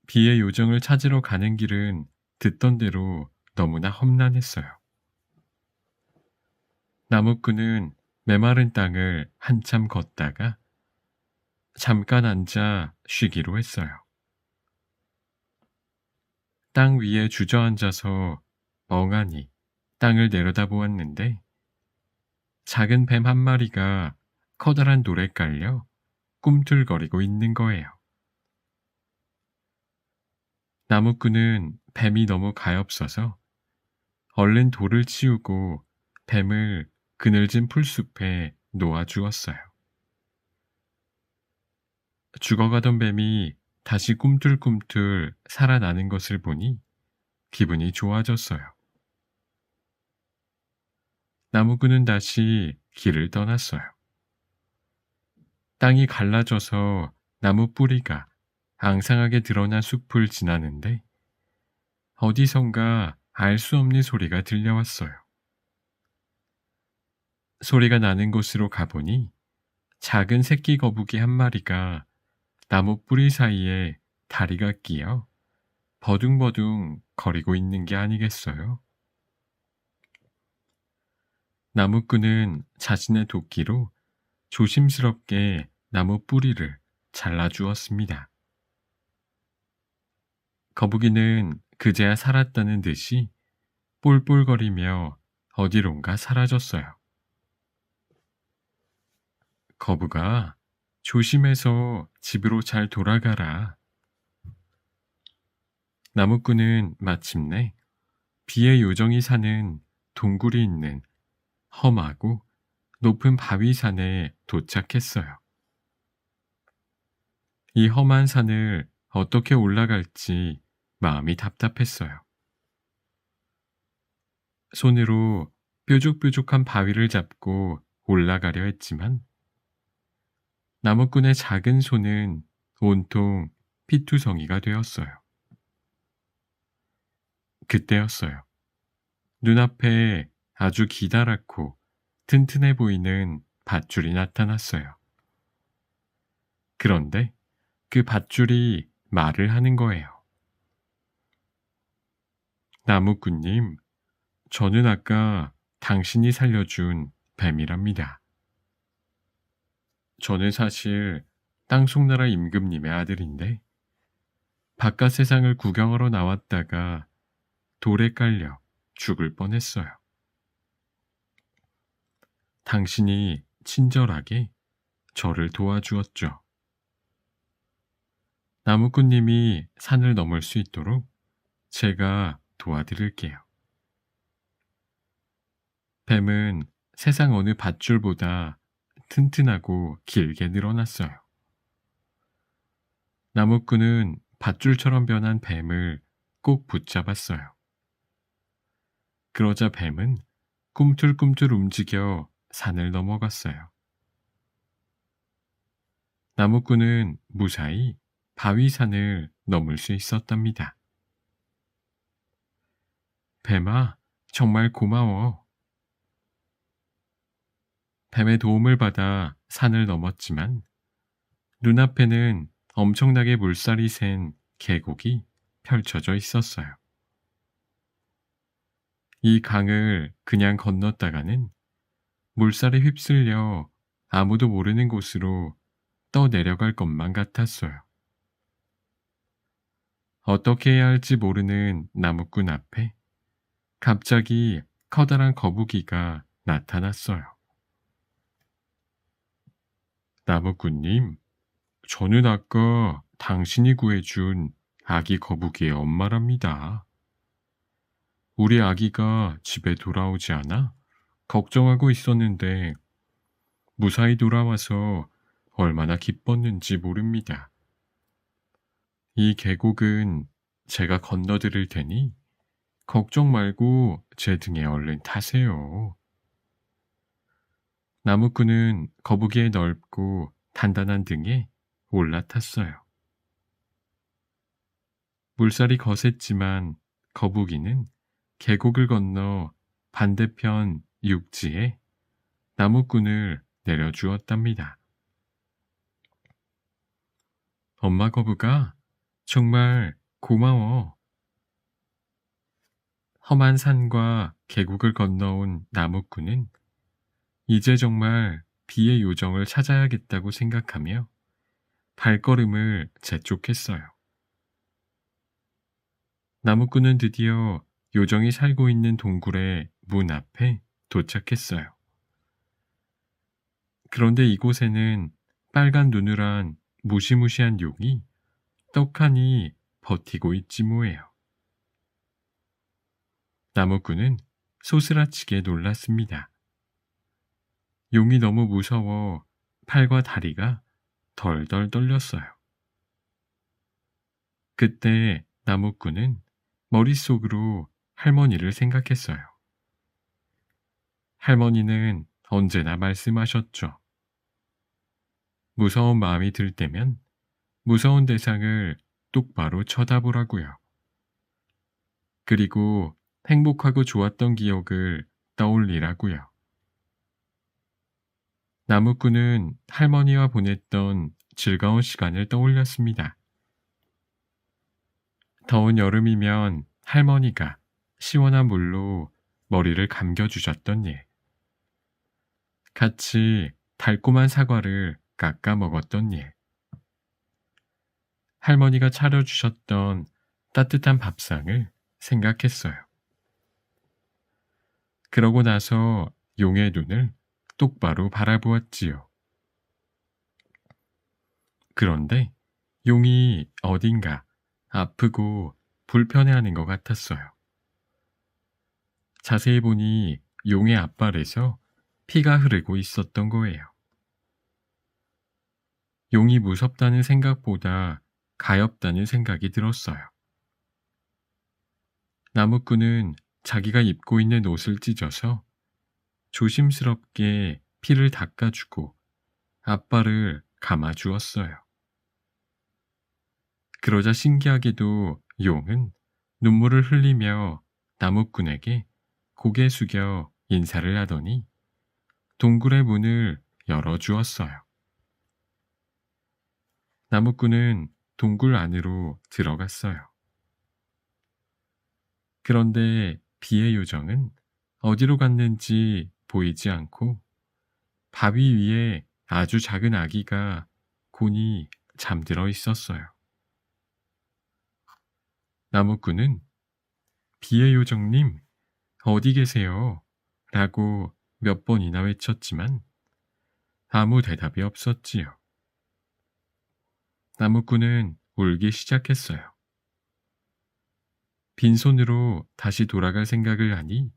비의 요정을 찾으러 가는 길은 듣던 대로 너무나 험난했어요. 나무꾼은 메마른 땅을 한참 걷다가 잠깐 앉아 쉬기로 했어요. 땅 위에 주저앉아서 멍하니 땅을 내려다보았는데 작은 뱀 한 마리가 커다란 돌에 깔려 꿈틀거리고 있는 거예요. 나무꾼은 뱀이 너무 가엾어서 얼른 돌을 치우고 뱀을 그늘진 풀숲에 놓아주었어요. 죽어가던 뱀이 다시 꿈틀꿈틀 살아나는 것을 보니 기분이 좋아졌어요. 나무꾼은 다시 길을 떠났어요. 땅이 갈라져서 나무 뿌리가 앙상하게 드러난 숲을 지나는데 어디선가 알 수 없는 소리가 들려왔어요. 소리가 나는 곳으로 가보니 작은 새끼 거북이 한 마리가 나무 뿌리 사이에 다리가 끼어 버둥버둥 거리고 있는 게 아니겠어요? 나무꾼은 자신의 도끼로 조심스럽게 나무 뿌리를 잘라주었습니다. 거북이는 그제야 살았다는 듯이 뿔뿔거리며 어디론가 사라졌어요. 거북아, 조심해서 집으로 잘 돌아가라. 나무꾼은 마침내 비의 요정이 사는 동굴이 있는 험하고 높은 바위산에 도착했어요. 이 험한 산을 어떻게 올라갈지 마음이 답답했어요. 손으로 뾰족뾰족한 바위를 잡고 올라가려 했지만 나무꾼의 작은 손은 온통 피투성이가 되었어요. 그때였어요. 눈앞에 아주 기다랗고 튼튼해 보이는 밧줄이 나타났어요. 그런데 그 밧줄이 말을 하는 거예요. 나무꾼님, 저는 아까 당신이 살려준 뱀이랍니다. 저는 사실 땅속나라 임금님의 아들인데 바깥 세상을 구경하러 나왔다가 돌에 깔려 죽을 뻔했어요. 당신이 친절하게 저를 도와주었죠. 나무꾼님이 산을 넘을 수 있도록 제가 도와드릴게요. 뱀은 세상 어느 밧줄보다 튼튼하고 길게 늘어났어요. 나무꾼은 밧줄처럼 변한 뱀을 꼭 붙잡았어요. 그러자 뱀은 꿈틀꿈틀 움직여 산을 넘어갔어요. 나무꾼은 무사히 바위산을 넘을 수 있었답니다. 뱀아, 정말 고마워. 뱀의 도움을 받아 산을 넘었지만 눈앞에는 엄청나게 물살이 샌 계곡이 펼쳐져 있었어요. 이 강을 그냥 건넜다가는 물살에 휩쓸려 아무도 모르는 곳으로 떠내려갈 것만 같았어요. 어떻게 해야 할지 모르는 나무꾼 앞에 갑자기 커다란 거북이가 나타났어요. 나무꾼님, 저는 아까 당신이 구해준 아기 거북이의 엄마랍니다. 우리 아기가 집에 돌아오지 않아 걱정하고 있었는데 무사히 돌아와서 얼마나 기뻤는지 모릅니다. 이 계곡은 제가 건너드릴 테니 걱정 말고 제 등에 얼른 타세요. 나무꾼은 거북이의 넓고 단단한 등에 올라탔어요. 물살이 거셌지만 거북이는 계곡을 건너 반대편 육지에 나무꾼을 내려주었답니다. 엄마 거북아, 정말 고마워. 험한 산과 계곡을 건너온 나무꾼은 이제 정말 비의 요정을 찾아야겠다고 생각하며 발걸음을 재촉했어요. 나무꾼은 드디어 요정이 살고 있는 동굴의 문 앞에 도착했어요. 그런데 이곳에는 빨간 눈을 한 무시무시한 용이 떡하니 버티고 있지 뭐예요. 나무꾼은 소스라치게 놀랐습니다. 용이 너무 무서워 팔과 다리가 덜덜 떨렸어요. 그때 나무꾼은 머릿속으로 할머니를 생각했어요. 할머니는 언제나 말씀하셨죠. 무서운 마음이 들 때면 무서운 대상을 똑바로 쳐다보라고요. 그리고 행복하고 좋았던 기억을 떠올리라고요. 나무꾼은 할머니와 보냈던 즐거운 시간을 떠올렸습니다. 더운 여름이면 할머니가 시원한 물로 머리를 감겨주셨던 일. 같이 달콤한 사과를 깎아 먹었던 일. 할머니가 차려주셨던 따뜻한 밥상을 생각했어요. 그러고 나서 용의 눈을 똑바로 바라보았지요. 그런데 용이 어딘가 아프고 불편해하는 것 같았어요. 자세히 보니 용의 앞발에서 피가 흐르고 있었던 거예요. 용이 무섭다는 생각보다 가엾다는 생각이 들었어요. 나무꾼은 자기가 입고 있는 옷을 찢어서 조심스럽게 피를 닦아주고 앞발을 감아주었어요. 그러자 신기하게도 용은 눈물을 흘리며 나무꾼에게 고개 숙여 인사를 하더니 동굴의 문을 열어주었어요. 나무꾼은 동굴 안으로 들어갔어요. 그런데 비의 요정은 어디로 갔는지 보이지 않고 바위 위에 아주 작은 아기가 곤히 잠들어 있었어요. 나무꾼은 비의 요정님, 어디 계세요? 라고 몇 번이나 외쳤지만 아무 대답이 없었지요. 나무꾼은 울기 시작했어요. 빈손으로 다시 돌아갈 생각을 하니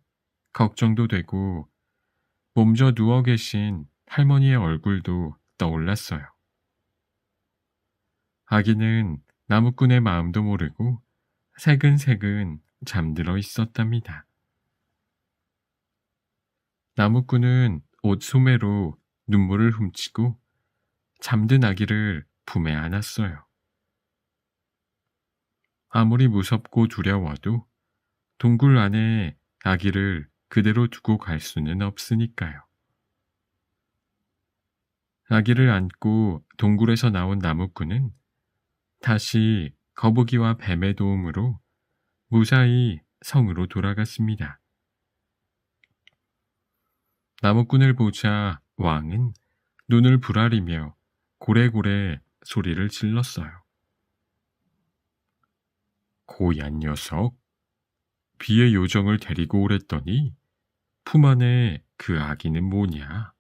걱정도 되고 몸져 누워 계신 할머니의 얼굴도 떠올랐어요. 아기는 나무꾼의 마음도 모르고 새근새근 잠들어 있었답니다. 나무꾼은 옷 소매로 눈물을 훔치고 잠든 아기를 품에 안았어요. 아무리 무섭고 두려워도 동굴 안에 아기를 그대로 두고 갈 수는 없으니까요. 아기를 안고 동굴에서 나온 나무꾼은 다시 거북이와 뱀의 도움으로 무사히 성으로 돌아갔습니다. 나무꾼을 보자 왕은 눈을 부라리며 고래고래 소리를 질렀어요. 고얀 녀석, 비의 요정을 데리고 오랬더니 품 안에 그 아기는 뭐냐?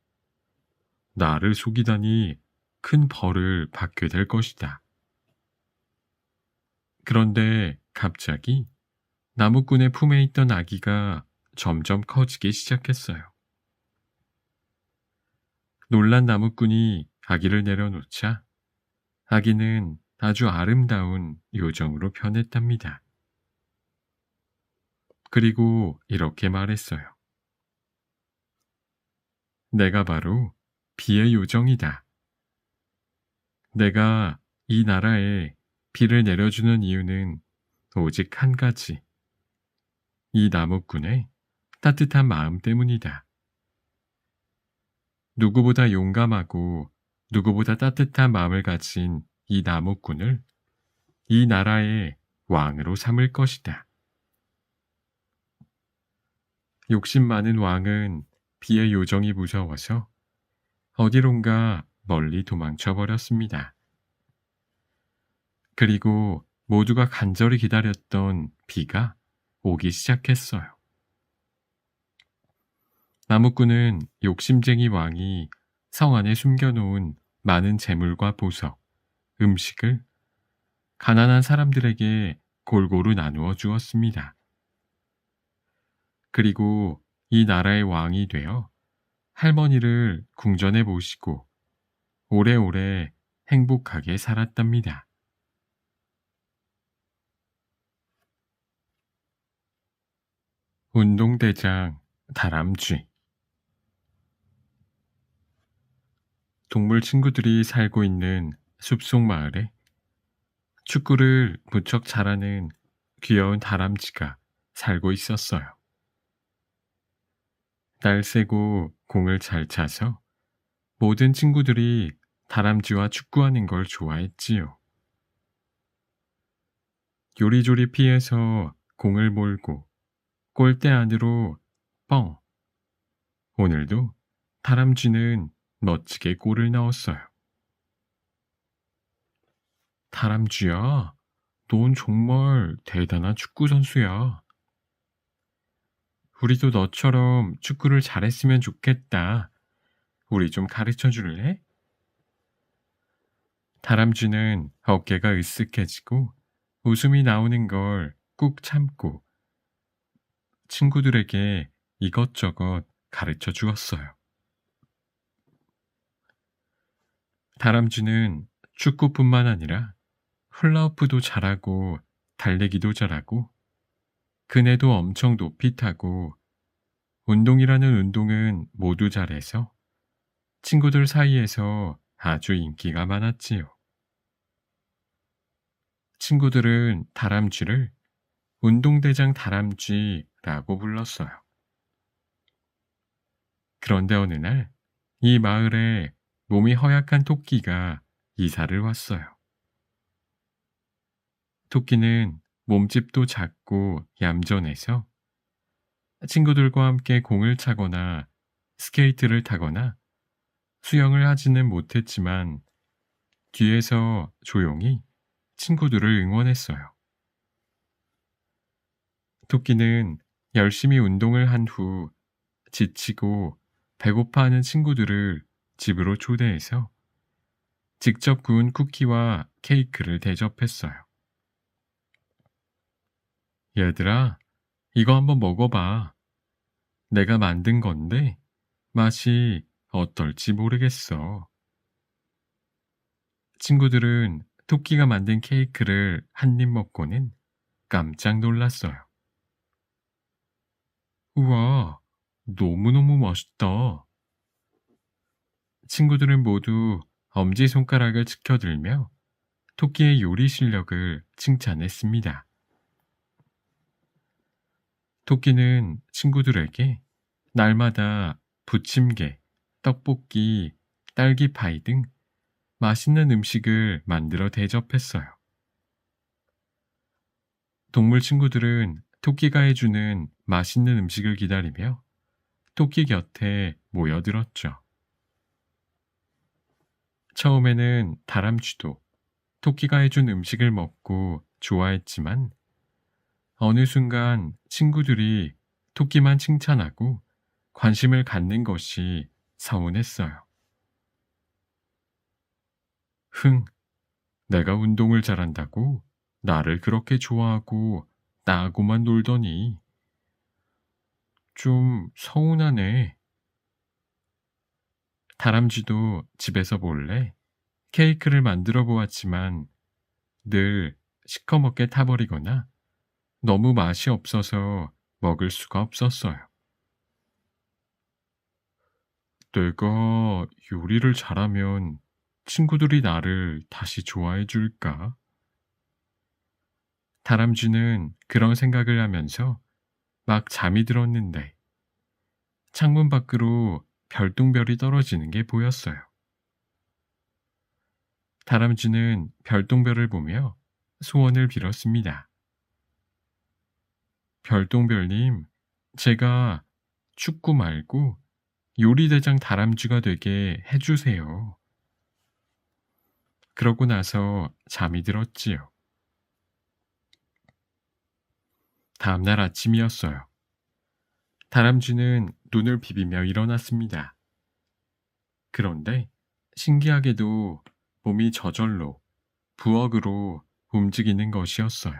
나를 속이다니 큰 벌을 받게 될 것이다. 그런데 갑자기 나무꾼의 품에 있던 아기가 점점 커지기 시작했어요. 놀란 나무꾼이 아기를 내려놓자 아기는 아주 아름다운 요정으로 변했답니다. 그리고 이렇게 말했어요. 내가 바로 비의 요정이다. 내가 이 나라에 비를 내려주는 이유는 오직 한 가지. 이 나무꾼의 따뜻한 마음 때문이다. 누구보다 용감하고 누구보다 따뜻한 마음을 가진 이 나무꾼을 이 나라의 왕으로 삼을 것이다. 욕심 많은 왕은 비의 요정이 무서워서 어디론가 멀리 도망쳐 버렸습니다. 그리고 모두가 간절히 기다렸던 비가 오기 시작했어요. 나무꾼은 욕심쟁이 왕이 성 안에 숨겨놓은 많은 재물과 보석, 음식을 가난한 사람들에게 골고루 나누어 주었습니다. 그리고 이 나라의 왕이 되어 할머니를 궁전에 모시고 오래오래 행복하게 살았답니다. 운동대장 다람쥐. 동물 친구들이 살고 있는 숲속 마을에 축구를 무척 잘하는 귀여운 다람쥐가 살고 있었어요. 날쌔고 공을 잘 차서 모든 친구들이 다람쥐와 축구하는 걸 좋아했지요. 요리조리 피해서 공을 몰고 골대 안으로 뻥! 오늘도 다람쥐는 멋지게 골을 넣었어요. 다람쥐야, 넌 정말 대단한 축구 선수야. 우리도 너처럼 축구를 잘했으면 좋겠다. 우리 좀 가르쳐 줄래? 다람쥐는 어깨가 으쓱해지고 웃음이 나오는 걸 꾹 참고 친구들에게 이것저것 가르쳐 주었어요. 다람쥐는 축구뿐만 아니라 훌라후프도 잘하고 달리기도 잘하고 그네도 엄청 높이 타고 운동이라는 운동은 모두 잘해서 친구들 사이에서 아주 인기가 많았지요. 친구들은 다람쥐를 운동대장 다람쥐라고 불렀어요. 그런데 어느 날 이 마을에 몸이 허약한 토끼가 이사를 왔어요. 토끼는 몸집도 작고 얌전해서 친구들과 함께 공을 차거나 스케이트를 타거나 수영을 하지는 못했지만 뒤에서 조용히 친구들을 응원했어요. 토끼는 열심히 운동을 한 후 지치고 배고파하는 친구들을 집으로 초대해서 직접 구운 쿠키와 케이크를 대접했어요. 얘들아, 이거 한번 먹어봐. 내가 만든 건데 맛이 어떨지 모르겠어. 친구들은 토끼가 만든 케이크를 한 입 먹고는 깜짝 놀랐어요. 우와, 너무너무 맛있다. 친구들은 모두 엄지손가락을 치켜들며 토끼의 요리 실력을 칭찬했습니다. 토끼는 친구들에게 날마다 부침개, 떡볶이, 딸기파이 등 맛있는 음식을 만들어 대접했어요. 동물 친구들은 토끼가 해주는 맛있는 음식을 기다리며 토끼 곁에 모여들었죠. 처음에는 다람쥐도 토끼가 해준 음식을 먹고 좋아했지만 어느 순간 친구들이 토끼만 칭찬하고 관심을 갖는 것이 서운했어요. 흥, 내가 운동을 잘한다고 나를 그렇게 좋아하고 나하고만 놀더니 좀 서운하네. 다람쥐도 집에서 몰래 케이크를 만들어 보았지만 늘 시커멓게 타버리거나 너무 맛이 없어서 먹을 수가 없었어요. 내가 요리를 잘하면 친구들이 나를 다시 좋아해 줄까? 다람쥐는 그런 생각을 하면서 막 잠이 들었는데 창문 밖으로 별똥별이 떨어지는 게 보였어요. 다람쥐는 별똥별을 보며 소원을 빌었습니다. 별똥별님, 제가 축구 말고 요리대장 다람쥐가 되게 해주세요. 그러고 나서 잠이 들었지요. 다음날 아침이었어요. 다람쥐는 눈을 비비며 일어났습니다. 그런데 신기하게도 몸이 저절로 부엌으로 움직이는 것이었어요.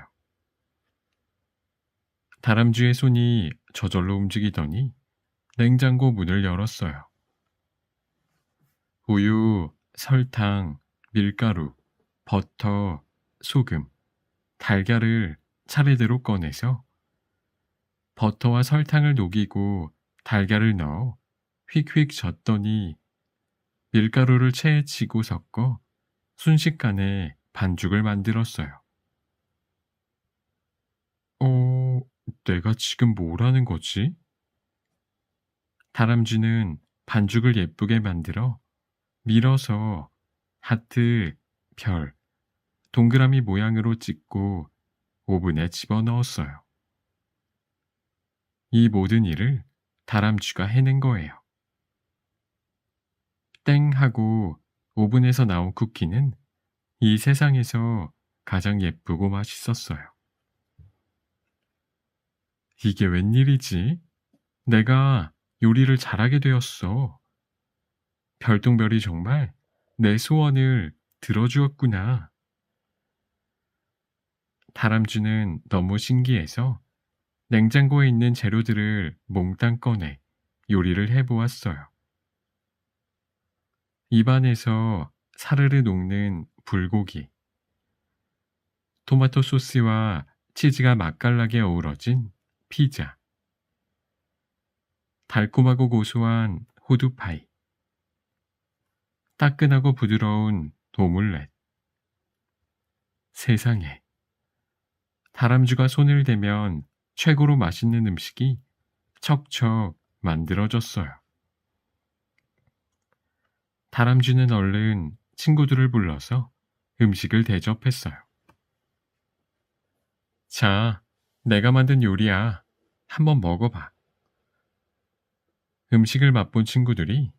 다람쥐의 손이 저절로 움직이더니 냉장고 문을 열었어요. 우유, 설탕, 밀가루, 버터, 소금, 달걀을 차례대로 꺼내서 버터와 설탕을 녹이고 달걀을 넣어 휙휙 젓더니 밀가루를 체에 치고 섞어 순식간에 반죽을 만들었어요. 어, 내가 지금 뭘 하는 거지? 다람쥐는 반죽을 예쁘게 만들어 밀어서 하트, 별, 동그라미 모양으로 찍고 오븐에 집어넣었어요. 이 모든 일을 다람쥐가 해낸 거예요. 땡 하고 오븐에서 나온 쿠키는 이 세상에서 가장 예쁘고 맛있었어요. 이게 웬일이지? 내가 요리를 잘하게 되었어. 별똥별이 정말 내 소원을 들어주었구나. 다람쥐는 너무 신기해서 냉장고에 있는 재료들을 몽땅 꺼내 요리를 해보았어요. 입안에서 사르르 녹는 불고기, 토마토 소스와 치즈가 맛깔나게 어우러진 피자, 달콤하고 고소한 호두파이, 따끈하고 부드러운 오믈렛. 세상에, 다람쥐가 손을 대면 최고로 맛있는 음식이 척척 만들어졌어요. 다람쥐는 얼른 친구들을 불러서 음식을 대접했어요. 자, 내가 만든 요리야. 한번 먹어봐. 음식을 맛본 친구들이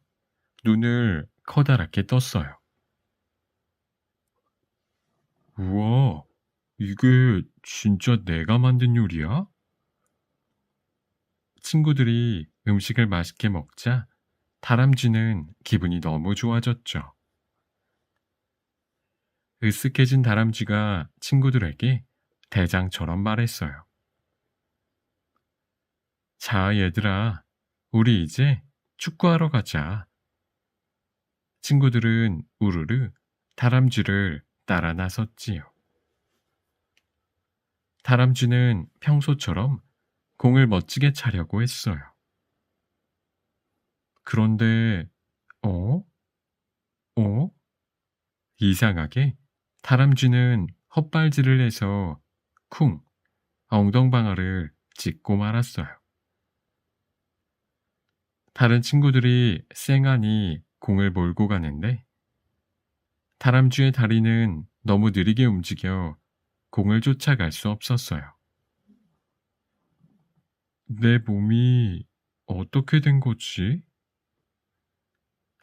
눈을 커다랗게 떴어요. 우와, 이게 진짜 내가 만든 요리야? 친구들이 음식을 맛있게 먹자 다람쥐는 기분이 너무 좋아졌죠. 으쓱해진 다람쥐가 친구들에게 대장처럼 말했어요. 자, 얘들아, 우리 이제 축구하러 가자. 친구들은 우르르 다람쥐를 따라 나섰지요. 다람쥐는 평소처럼 공을 멋지게 차려고 했어요. 그런데, 어? 어? 이상하게 다람쥐는 헛발질을 해서 쿵 엉덩방아를 찢고 말았어요. 다른 친구들이 쌩하니 공을 몰고 가는데 다람쥐의 다리는 너무 느리게 움직여 공을 쫓아갈 수 없었어요. 내 몸이 어떻게 된 거지?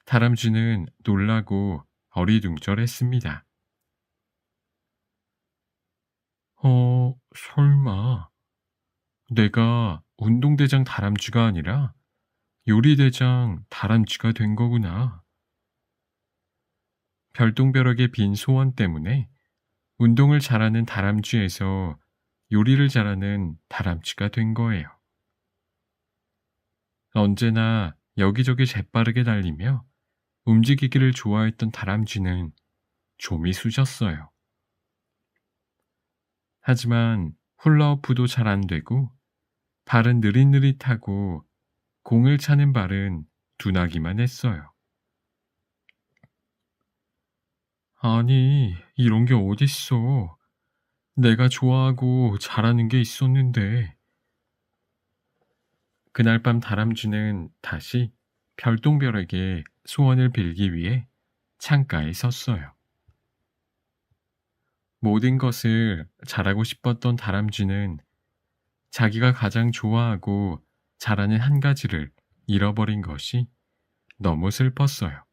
다람쥐는 놀라고 어리둥절했습니다. 설마 내가 운동대장 다람쥐가 아니라 요리대장 다람쥐가 된 거구나. 별똥별에게 빈 소원 때문에 운동을 잘하는 다람쥐에서 요리를 잘하는 다람쥐가 된 거예요. 언제나 여기저기 재빠르게 달리며 움직이기를 좋아했던 다람쥐는 좀이 쑤셨어요. 하지만 훌라후프도 잘 안 되고 발은 느릿느릿하고 공을 차는 발은 둔하기만 했어요. 아니, 이런 게 어딨어. 내가 좋아하고 잘하는 게 있었는데. 그날 밤 다람쥐는 다시 별똥별에게 소원을 빌기 위해 창가에 섰어요. 모든 것을 잘하고 싶었던 다람쥐는 자기가 가장 좋아하고 잘하는 한 가지를 잃어버린 것이 너무 슬펐어요.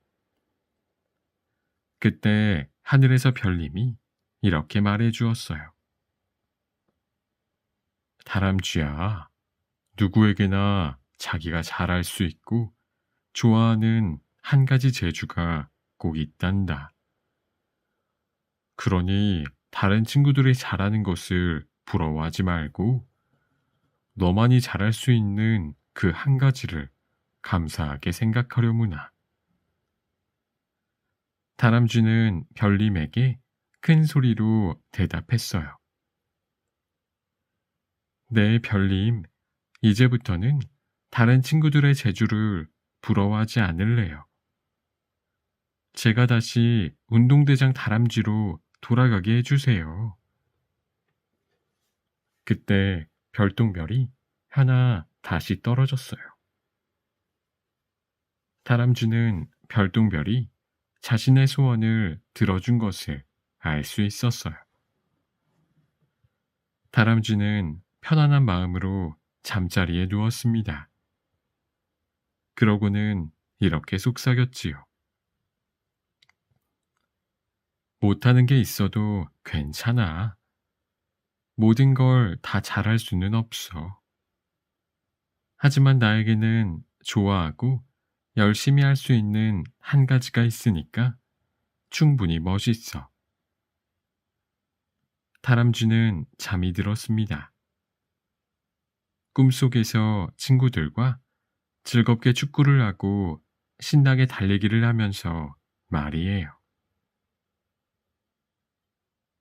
그때 하늘에서 별님이 이렇게 말해 주었어요. 다람쥐야, 누구에게나 자기가 잘할 수 있고 좋아하는 한 가지 재주가 꼭 있단다. 그러니 다른 친구들이 잘하는 것을 부러워하지 말고 너만이 잘할 수 있는 그 한 가지를 감사하게 생각하려무나. 다람쥐는 별님에게 큰 소리로 대답했어요. 네, 별님. 이제부터는 다른 친구들의 재주를 부러워하지 않을래요. 제가 다시 운동대장 다람쥐로 돌아가게 해주세요. 그때 별똥별이 하나 다시 떨어졌어요. 다람쥐는 별똥별이 자신의 소원을 들어준 것을 알 수 있었어요. 다람쥐는 편안한 마음으로 잠자리에 누웠습니다. 그러고는 이렇게 속삭였지요. 못하는 게 있어도 괜찮아. 모든 걸 다 잘할 수는 없어. 하지만 나에게는 좋아하고 열심히 할 수 있는 한 가지가 있으니까 충분히 멋있어. 다람쥐는 잠이 들었습니다. 꿈속에서 친구들과 즐겁게 축구를 하고 신나게 달리기를 하면서 말이에요.